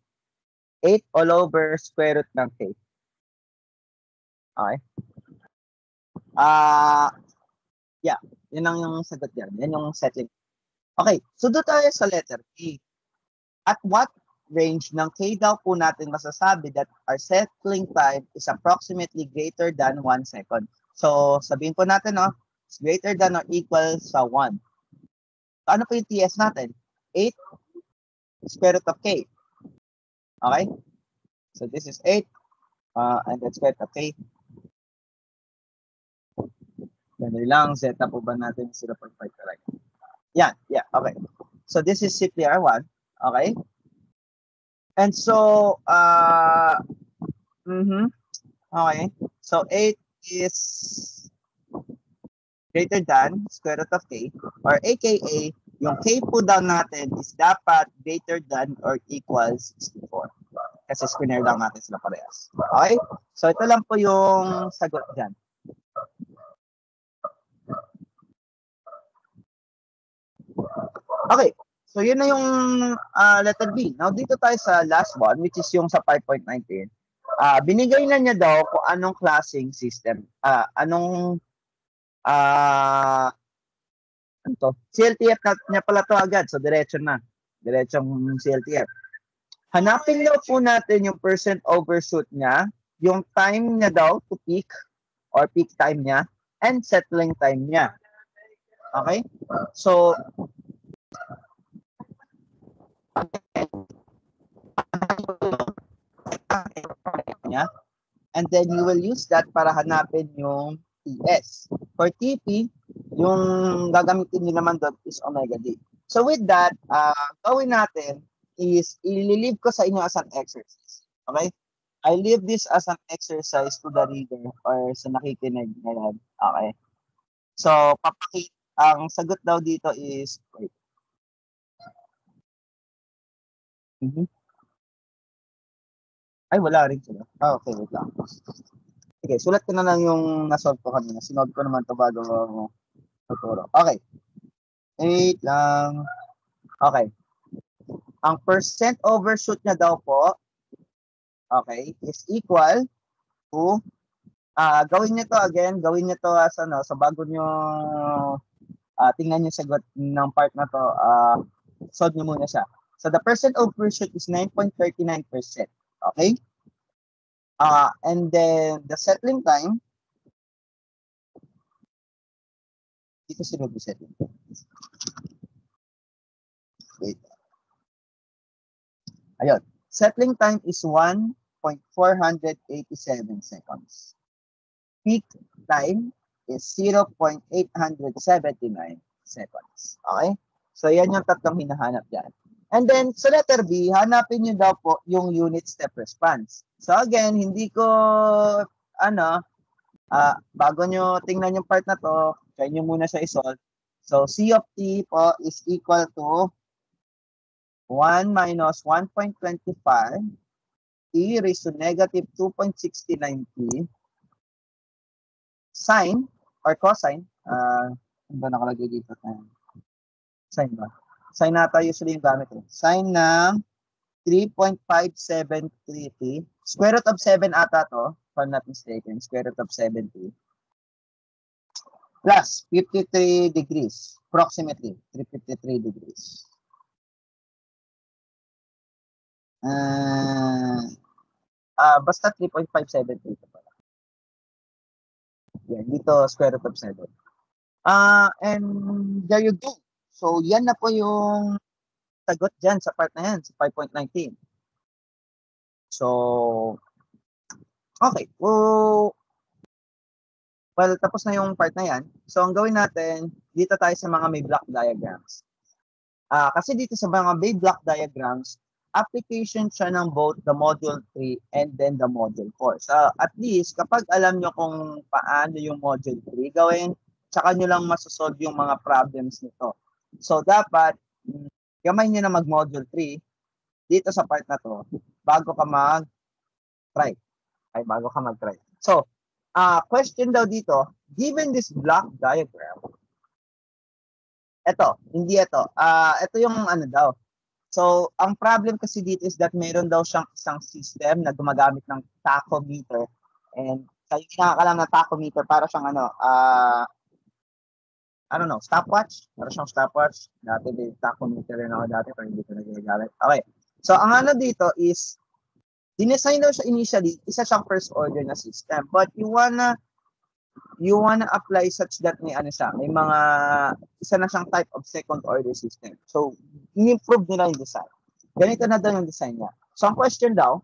8 all over square root ng k. Okay? Yeah. Yun lang yung sagot yan. Yan yung settling. Okay. So, doon tayo sa letter K. At what range ng k daw po natin masasabi that our settling time is approximately greater than 1 second. So, sabihin po natin, no, it's greater than or equal sa 1. So, ano po yung TS natin? 8 square root of k. Okay? So, this is 8 and then square root of k. Ganun lang, zeta po ba natin 0.5 talaga? Yeah, okay. So, this is simply R1. Okay? And so, okay. So, 8 is greater than square root of k, or aka, yung k po daw natin is dapat greater than or equals 64. Kasi square lang natin sila parehas. Okay? So, ito lang po yung sagot dyan. Okay. So, yun na yung letter B. Now, dito tayo sa last one, which is yung sa 5.19. Binigay na niya daw kung anong klaseng system, anong ano to? CLTF niya pala to agad. So, diretso na. Diretsong CLTF. Hanapin daw po natin yung percent overshoot niya, yung time niya daw to peak or peak time niya, and settling time niya. Okay? So, niya, and then you will use that para hanapin yung TS. For TP, yung gagamitin nyo naman doon is omega D. So with that, gawin natin is ililive ko sa inyo as an exercise. Okay? I leave this as an exercise to the reader or sa nakikinig ngayon. Okay? So, ang sagot daw dito is, wait. Ay, wala rin sila. Okay, wait lang. Sige, sulat ko na lang yung nasolve ko kanina. Sinolve ko naman to bago tuturo. Okay. Wait lang. Okay. Ang percent overshoot niya daw po, okay, is equal to, gawin niyo to again, gawin niyo to as ano, so bago niyo tingnan niyo sagot ng part na to, solve niyo muna siya. So the percent overshoot is 9.39%. Okay? And then the settling time, dito sinod yung settling. Wait. Ayun. Settling time is 1.487 seconds. Peak time is 0.879 seconds. Okay? So, yan yung tatlong hinahanap dyan. And then, sa letter B, hanapin nyo daw po yung unit step response. So, again, hindi ko, bago nyo tingnan yung part na to, try nyo muna siya isolve. So, C of T po is equal to 1 minus 1.25 T raised to negative 2.69 T sine or cosine, ano ba nakalagay dito? Sine ba? Sine nata usually yung gamit. Sine ng 3.573 T. Square root of 7 ata to, if I'm not mistaken. Square root of 7 T. Plus 53 degrees. Approximately 353 degrees. Basta 3.573 ito pala. Yan, dito square root of 7. And there you go. So, yan na po yung sagot dyan sa part na yan, sa 5.19. So, okay. Well, tapos na yung part na yan. So, ang gawin natin, dito tayo sa mga may block diagrams. Kasi dito sa mga may block diagrams, application siya ng both the module 3 and then the module 4. So, at least, kapag alam nyo kung paano yung module 3 gawin, tsaka nyo lang masosolve yung mga problems nito. So, dapat, gamay nyo na mag-module 3 dito sa part na to bago ka mag-try. Bago ka mag-try. So, question daw dito, given this block diagram, ito yung ano daw. So, ang problem kasi dito is that meron daw siyang isang system na gumagamit ng tachometer. And sa yung nakakalam na tachometer, para siyang stopwatch. Para siyang stopwatch. Dati may tachometer rin ako dati, pero hindi ko nagagamit. Okay. So, ang ano dito is, dinesign daw siya initially, isa siyang first order na system. But you wanna apply such that may isa na siyang type of second order system. So, in-improve nila yung design. Ganito na daw yung design niya. So, ang question daw,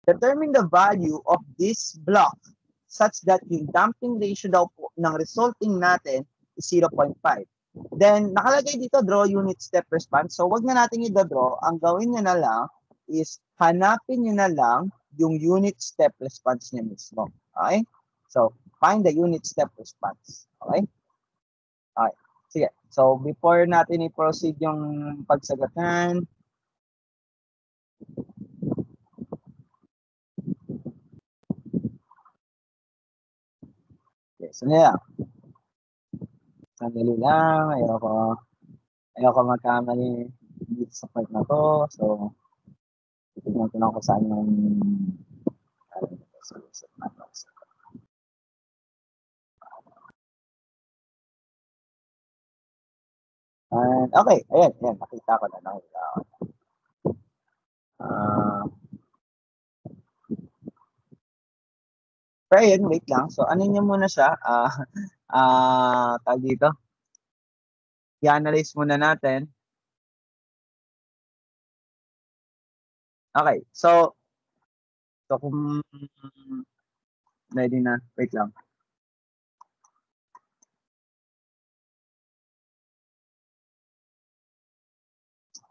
determine the value of this block such that yung damping ratio daw po ng resulting natin is 0.5. Then, nakalagay dito, draw unit step response. So, wag na natin i-draw. Ang gawin niya na lang is hanapin niyo na lang yung unit step response niya mismo. Okay? So, find the unit step response. Okay? Okay. Sige. So, before natin i-proceed yung pagsagutan, okay, so na lang. Sandali lang. Ayoko magkamali dito sa part na to. So, titignan ko lang kung saan yung And, okay, ayan, nakita ko na. Pero yun, wait lang. So, ano nyo muna siya? Tawag dito. I-analyze muna natin. Okay, so kung ready na, wait lang.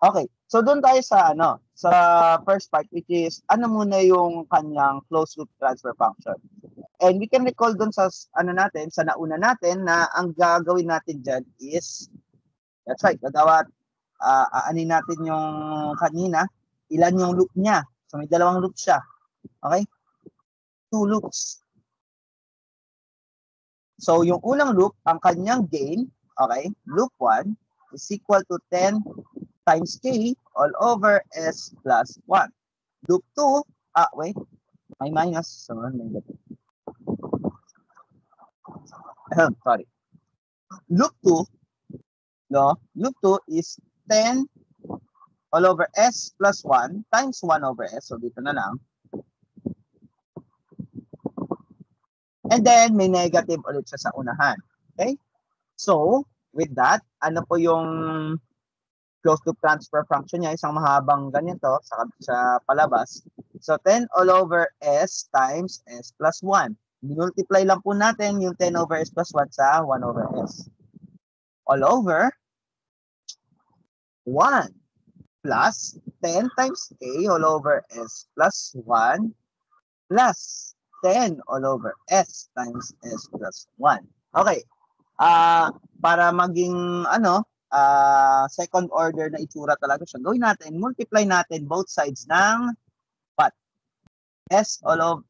Okay, so doon tayo sa sa first part, which is ano muna yung kanyang closed loop transfer function. And we can recall doon sa natin, sa nauna natin na ang gagawin natin diyan is, that's right, gagawat aanin natin yung kanina, ilan yung loop niya. So may dalawang loop siya. Okay? 2 loops. So yung unang loop, ang kanyang gain, okay, loop 1 is equal to 10 times k all over s plus 1. Loop 2, wait, may minus. So, sorry. Loop 2, loop 2 is 10 all over s plus 1 times 1 over s. So dito na lang. And then, may negative ulit siya sa unahan. Okay? So, with that, ano po yung closed loop transfer function niya? Isang mahabang ganito sa palabas. So, 10 all over s times s plus 1. Multiply lang po natin yung 10 over s plus 1 sa 1 over s. All over 1 plus 10 times k all over s plus 1 plus 10 all over s times s plus 1. Okay. Para maging second order na itsura talaga siya, gawin natin, multiply natin both sides ng what? S all of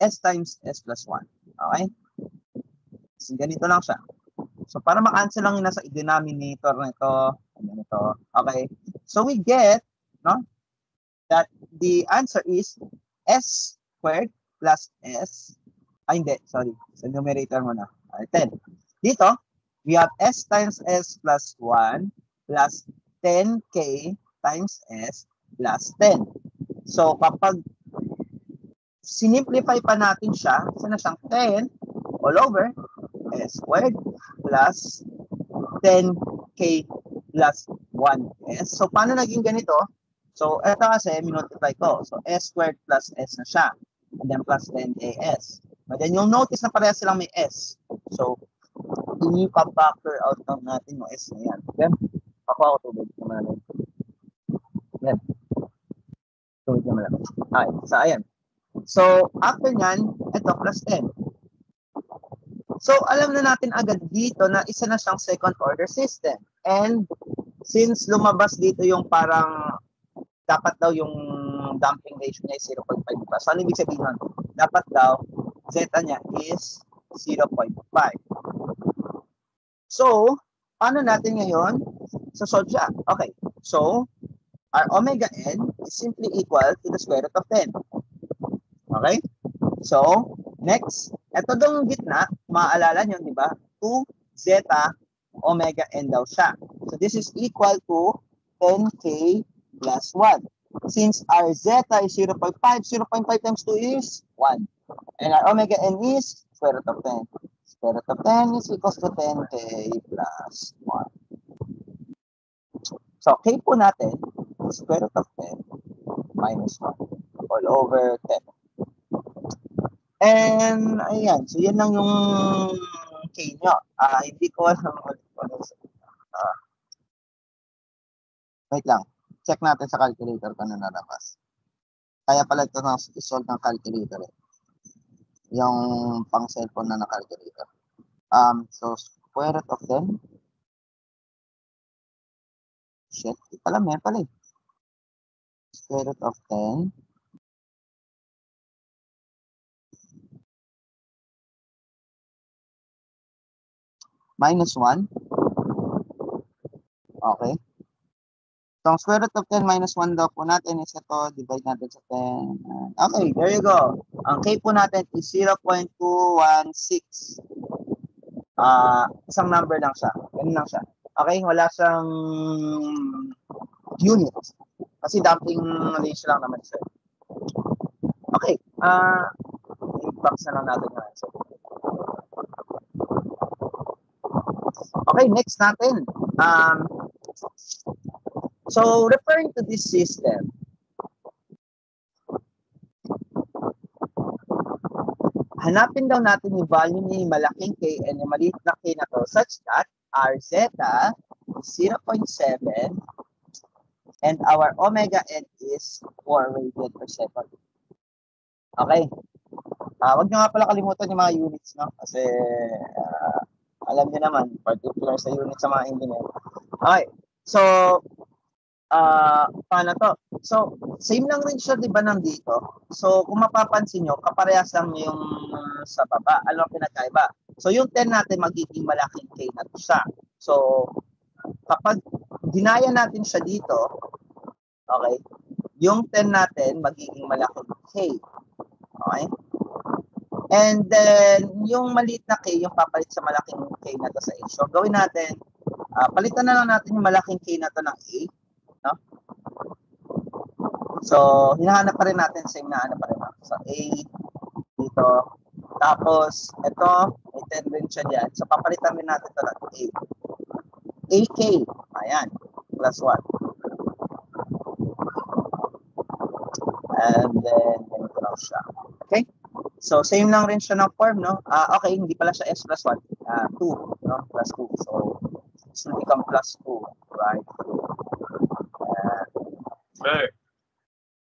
s times s plus 1. Okay? So, ganito lang siya. So, para ma-cancel lang yung nasa denominator nito, ganito. Okay? So, we get, that the answer is s squared plus s, hindi, sorry, sa numerator muna, 10. Dito, we have s times s plus 1 plus 10k times s plus 10. So, kapag sinimplify pa natin siya, sana siyang 10 all over s squared plus 10k plus 1s. So, paano naging ganito? So, ito kasi, minultiply ko. So, s squared plus s na siya. And then plus 10as. But then yung notice na pareha silang may s. So, ini-factor out lang natin yung s na yan. Then, ako tubig naman. Then, tubig naman. Okay, so ayan. So, after nyan, ito plus 10. So, alam na natin agad dito na isa na siyang second order system. And, since lumabas dito yung parang dapat daw yung damping ratio niya is 0.5. So, ano ibig sabihin nun? Dapat daw, zeta niya is 0.5. So, paano natin ngayon solve siya? Okay. So, our omega n is simply equal to the square root of 10. Okay? So, next, ito daw gitna, maaalala nyo, di ba? 2 zeta omega n daw siya. So, this is equal to 10k plus 1. Since our zeta is 0.5, 0.5 times 2 is 1. And our omega n is square root of 10. Square root of 10 is equals to 10k plus 1. So, k po natin, square root of 10 minus 1 all over 10. And, ayan. So, yan lang yung k nyo. Hindi ko alam wait lang. Check natin sa calculator kung ano nalabas. Kaya pala ito isolve ng calculator. Yung pang cellphone na calculator. So, square root of 10. Shit, di pala, may pala eh. Square root of 10. Minus 1. Okay. So, ang square root of 10 minus 1 daw po natin is ito, divide natin sa 10. Okay, there you go. Ang k po natin is 0.216. Isang number lang siya. Ganun lang siya. Okay, wala siyang unit. Kasi damping range lang naman siya. Okay, i-box na lang natin yung answer. Okay, next natin. So, referring to this system, hanapin daw natin yung value ni malaking K and yung maliit na K na to such that our zeta is 0.7 and our omega n is 4 radian per second. Okay. Wag nyo nga pala kalimutan yung mga units, no? Kasi alam niyo naman, particular sa units sa mga engineer. Okay. So, paano to? So, same lang rin siya, di ba, nandito? So, kung mapapansin nyo, kaparehas lang yung sa baba. Ano ang pinagkaiba? So, yung 10 natin magiging malaking K na to siya. So, kapag dinaya natin siya dito, okay, yung 10 natin magiging malaking K. Okay? And then, yung maliit na K, yung papalit sa malaking K na to sa A. So, gawin natin, palitan na lang natin yung malaking K na to ng A. No? So, hinahanap pa rin natin, same na ano pa rin. So, A dito. Tapos, ito, may 10 din siya dyan. So, papalitan rin natin ito ng A. AK. Ayan. Plus 1. And then, ganito lang siya. Okay? So, same lang rin siya ng form, no? Okay, hindi pala siya S plus 1. 2, no? Plus 2. So, it will become plus 2, right?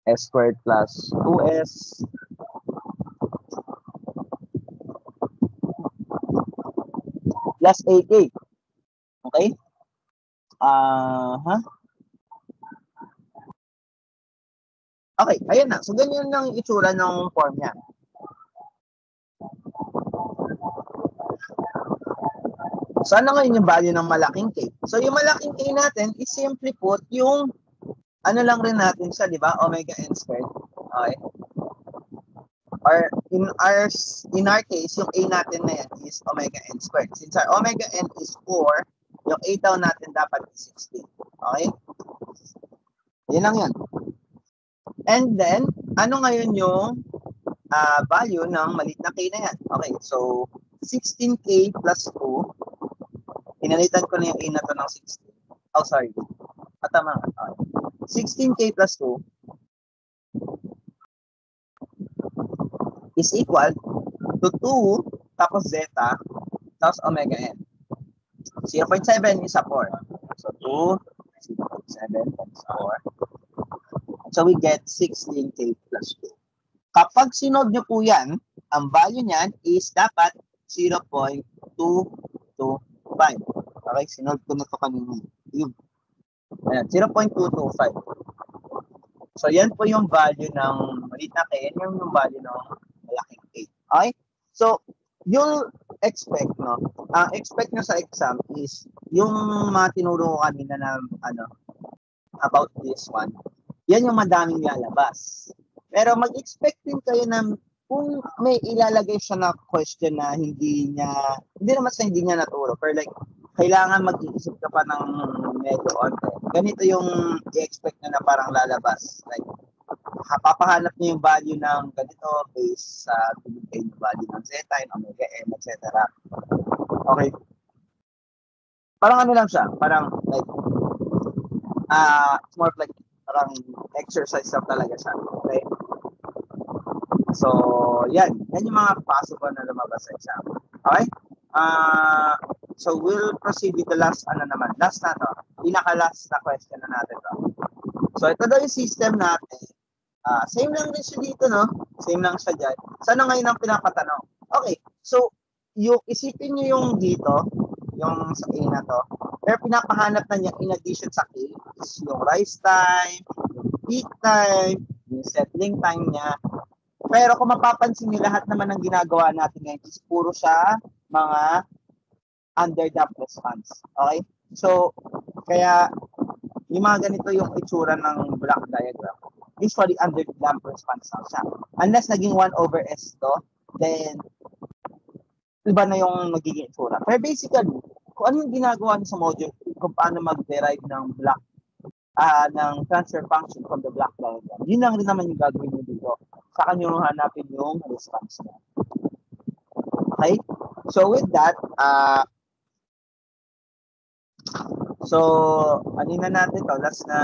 S squared plus 2S plus AK. Okay? Okay, ayan na. So, ganyan lang yung itsura ng form niya. So, ano ngayon yung value ng malaking K? So, yung malaking K natin is simply put yung ano lang rin natin siya, di ba? Omega n squared. Okay? Or in our case, yung A natin na yan is omega n squared. Since our omega n is 4, yung A daw natin dapat is 16. Okay? Yan lang yan. And then, ano ngayon yung value ng maliit na K na yan? Okay, so 16K plus 2. Pinalitan ko na yung A na to ng 16. Oh, sorry. Tama. Okay. 16K plus 2 is equal to 2 tapos zeta tapos omega n. 0.7 is a 4. So 2, 0.7 times 4. So we get 16K plus 2. Kapag sinod nyo po yan, ang value niyan is dapat 0.225. Okay, sinod ko na ito kanina. Ayan, 0.225. So, yan po yung value ng maliit na K. Yan yung value ng malaking K. Okay? So, yung expect, no? Ang expect nyo sa exam is yung mga tinuro ko kanina na, about this one. Yan yung madaming lalabas. Pero mag-expect din kayo na kung may ilalagay siya na question na hindi naman sa hindi niya naturo. Pero like, kailangan mag-iisip ka pa ng medyo onte. Ganito yung i-expect nyo na parang lalabas. Like, papahanap nyo yung value ng ganito based sa binigay yung value ng zeta, yung omega m, etc. Okay. Parang ano lang siya. Parang like, it's more like parang exercise lang talaga siya. Okay. So, yan. Yan yung mga possible na lumabas sa exam. Okay? So, we'll proceed with the last, last na to. Pinaka-last na question na natin to. So, ito daw yung system natin. Same lang din siya dito, no? Same lang siya dyan. Sana ngayon ang pinapatanong? Okay. So, isipin nyo yung dito, yung sa A na to. Pero pinapahanap na niya in addition sa A is yung rise time, yung peak time, yung settling time niya. Pero kung mapapansin niyo, lahat naman ng ginagawa natin ngayon is puro siya mga underdamped response. Okay? So, kaya yung mga ganito yung itsura ng block diagram. Usually, underdamped response lang siya. Unless naging 1/S to, then iba na yung magiging itsura. Pero basically, kung ano yung ginagawa niyo sa module 3, kung paano mag-derive ng block, ng transfer function from the block diagram. Yun lang rin naman yung gagawin nyo dito. Saka nyo hanapin yung response niya. Okay? So with that, so kanina natin to, last na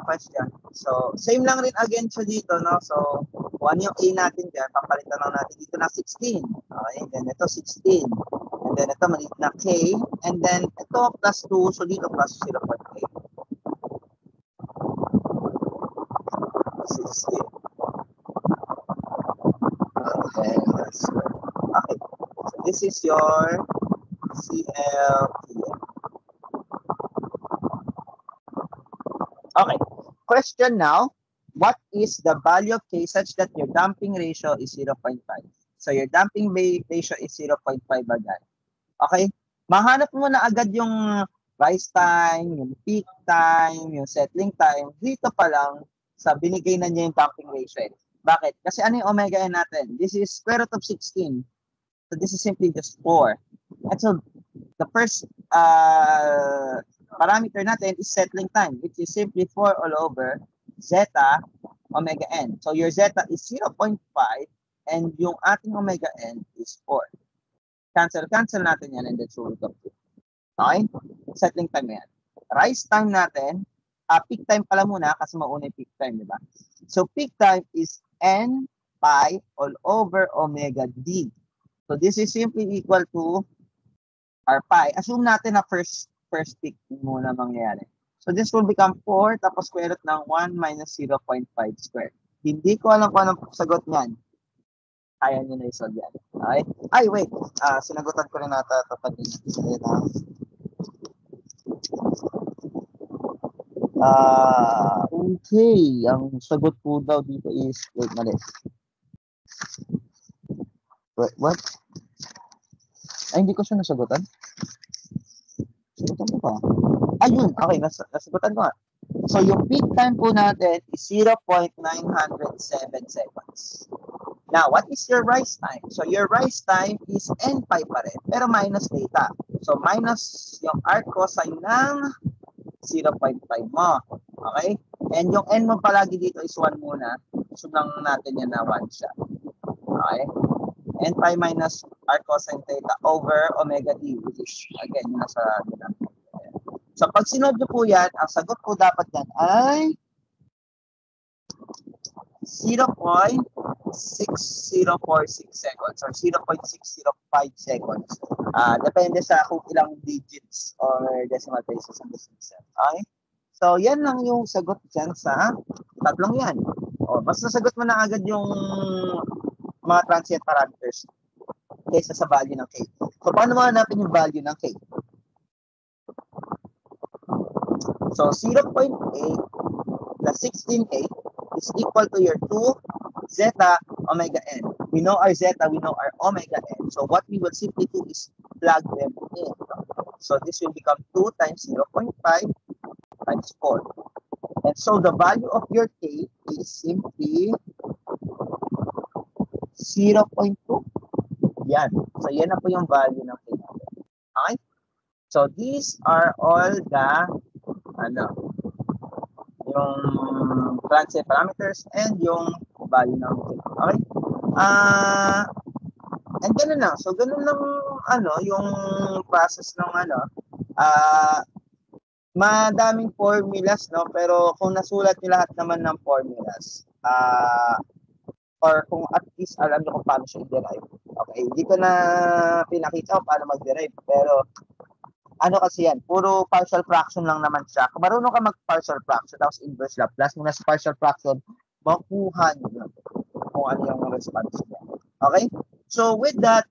question. So same lang rin again siya dito, no? So kung ano yung A natin dyan, papalitan lang natin dito na 16. Okay, then ito 16. And then ito maliit na K. And then ito plus 2, so dito plus 0.8. 16. Okay, that's good. Okay, so this is your CLTM. Okay, question now. What is the value of K such that your damping ratio is 0.5? So your damping ratio is 0.5 agad. Okay? Mahanap mo na agad yung rise time, yung peak time, yung settling time. Dito pa lang sa binigay na niya yung damping ratio. Bakit? Kasi ano yung omega n natin? This is square root of 16. So this is simply just 4. And so the first parameter natin is settling time, which is simply 4 all over zeta omega n. So your zeta is 0.5 and yung ating omega n is 4. Cancel natin yan and then root of 2. Okay? Settling time yan. Rise time natin, peak time pala muna kasi mauna yung peak time, di ba? So peak time is n pi all over omega d. So this is simply equal to r pi. Assume natin na first peak muna mangyayari. So this will become 4 tapos square root ng 1 minus 0.5 squared. Hindi ko alam kung anong sagot niyan. Kaya nyo na isolve yan. Okay? Ay, wait. Sinagutan ko rin nata ito kanina. Okay. Ang sagot po daw dito is, wait, mali. Wait, what? Ay, hindi ko siya nasagutan. Sagutan ko pa. Ayun, okay, nasagutan ko nga. So, yung peak time po natin is 0.907 seconds. Now, what is your rise time? So, your rise time is n pi pa rin, pero minus theta. So, minus yung arc cosine ng 0.5 mo. Okay? And yung n mo palagi dito is 1 muna. So, lang natin yan na 1 siya. Okay? N pi minus arc cosine theta over omega d, which is, again, yung nasa dynamic. So, pag sinod nyo po yan, ang sagot po dapat yan ay 0.6046 seconds or 0.605 seconds. Depende sa kung ilang digits or decimal places ang gusto nyo. Okay? So, yan lang yung sagot dyan sa tatlong yan. O, mas nasagot mo na agad yung mga transient parameters kaysa sa value ng K. So, paano mo hanapin yung value ng K? So, 0.8 plus 16A is equal to your 2 zeta omega n. We know our zeta, we know our omega n. So, what we will simply do is plug them in. So, this will become 2 times 0.5 times 4. And so, the value of your K is simply 0.2. Yan. So, yan na po yung value ng K natin. Okay? So, these are all the yung transient parameters and yung value ng K. Okay? And ganun lang. So, ganun lang yung process ng madaming formulas, no? Pero kung nasulat niyo lahat naman ng formulas, or kung at least alam niyo kung paano siya i-derive. Okay, hindi ko na pinakita kung paano mag-derive, pero kasi yan, puro partial fraction lang naman siya. Kung marunong ka mag-partial fraction, tapos inverse Laplace, muna sa partial fraction, makuha nyo kung ano yung response niya. Okay? So, with that,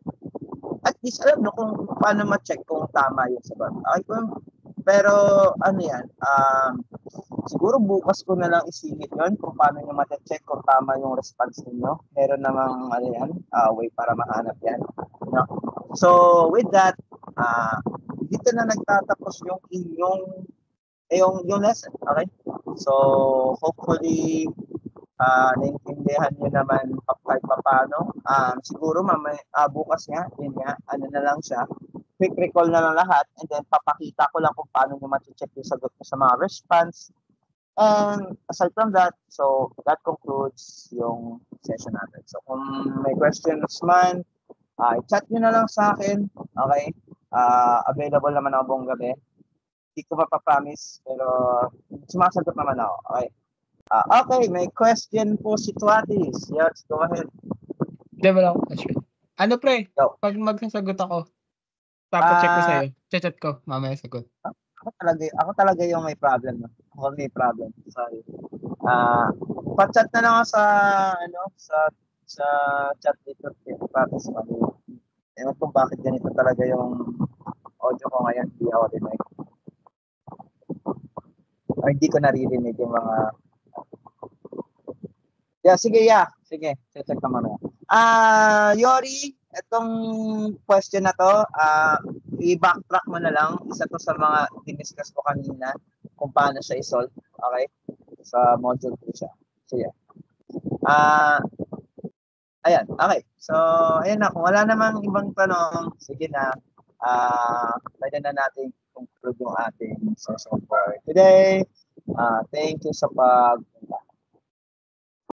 at least alam nyo kung paano ma-check kung tama yung sagot. Okay? Pero, siguro bukas ko na lang isingit yun kung paano nyo ma-check kung tama yung response ninyo. Meron namang, way para mahanap yan. No? So, with that, dito na nagtatapos yung inyong yung lesson, okay? So, hopefully naintindihan niyo naman kahit paano. Siguro mamaya bukas nga, yun nga, na lang siya. quick recall na lang lahat and then papakita ko lang kung paano nyo ma-check yung sagot nyo sa mga response. And aside from that, so that concludes yung session natin. So kung may questions man, chat nyo na lang sa akin. Okay? Available naman ako buong gabi. Hindi ko mapapromise, pero sumasagot naman ako. Okay? Okay, may question po si Tuatis. Yes, go ahead. Hindi, wala akong question. Ano pre, Go. pag magsasagot ako, papacheck ko sa'yo. Chat ko, mamaya sagot. Ako talaga yung may problem. No? Ako may problem. Sorry. Pa-chat na lang ako sa chat dito. Tapos ewan kung bakit ganito talaga yung audio ko ngayon. Hindi ako rinig. Or hindi ko naririnig yung mga... Sige. Check ka mamaya. Yori, itong question na to, i-backtrack mo na lang. Isa to sa mga diniscuss ko kanina kung paano siya i-solve. Okay? Sa module 2 siya. Sige. Ayan. Okay. So, ayan na. Kung wala namang ibang tanong, sige na. Pwede na natin conclude yung ating session for today. Thank you sa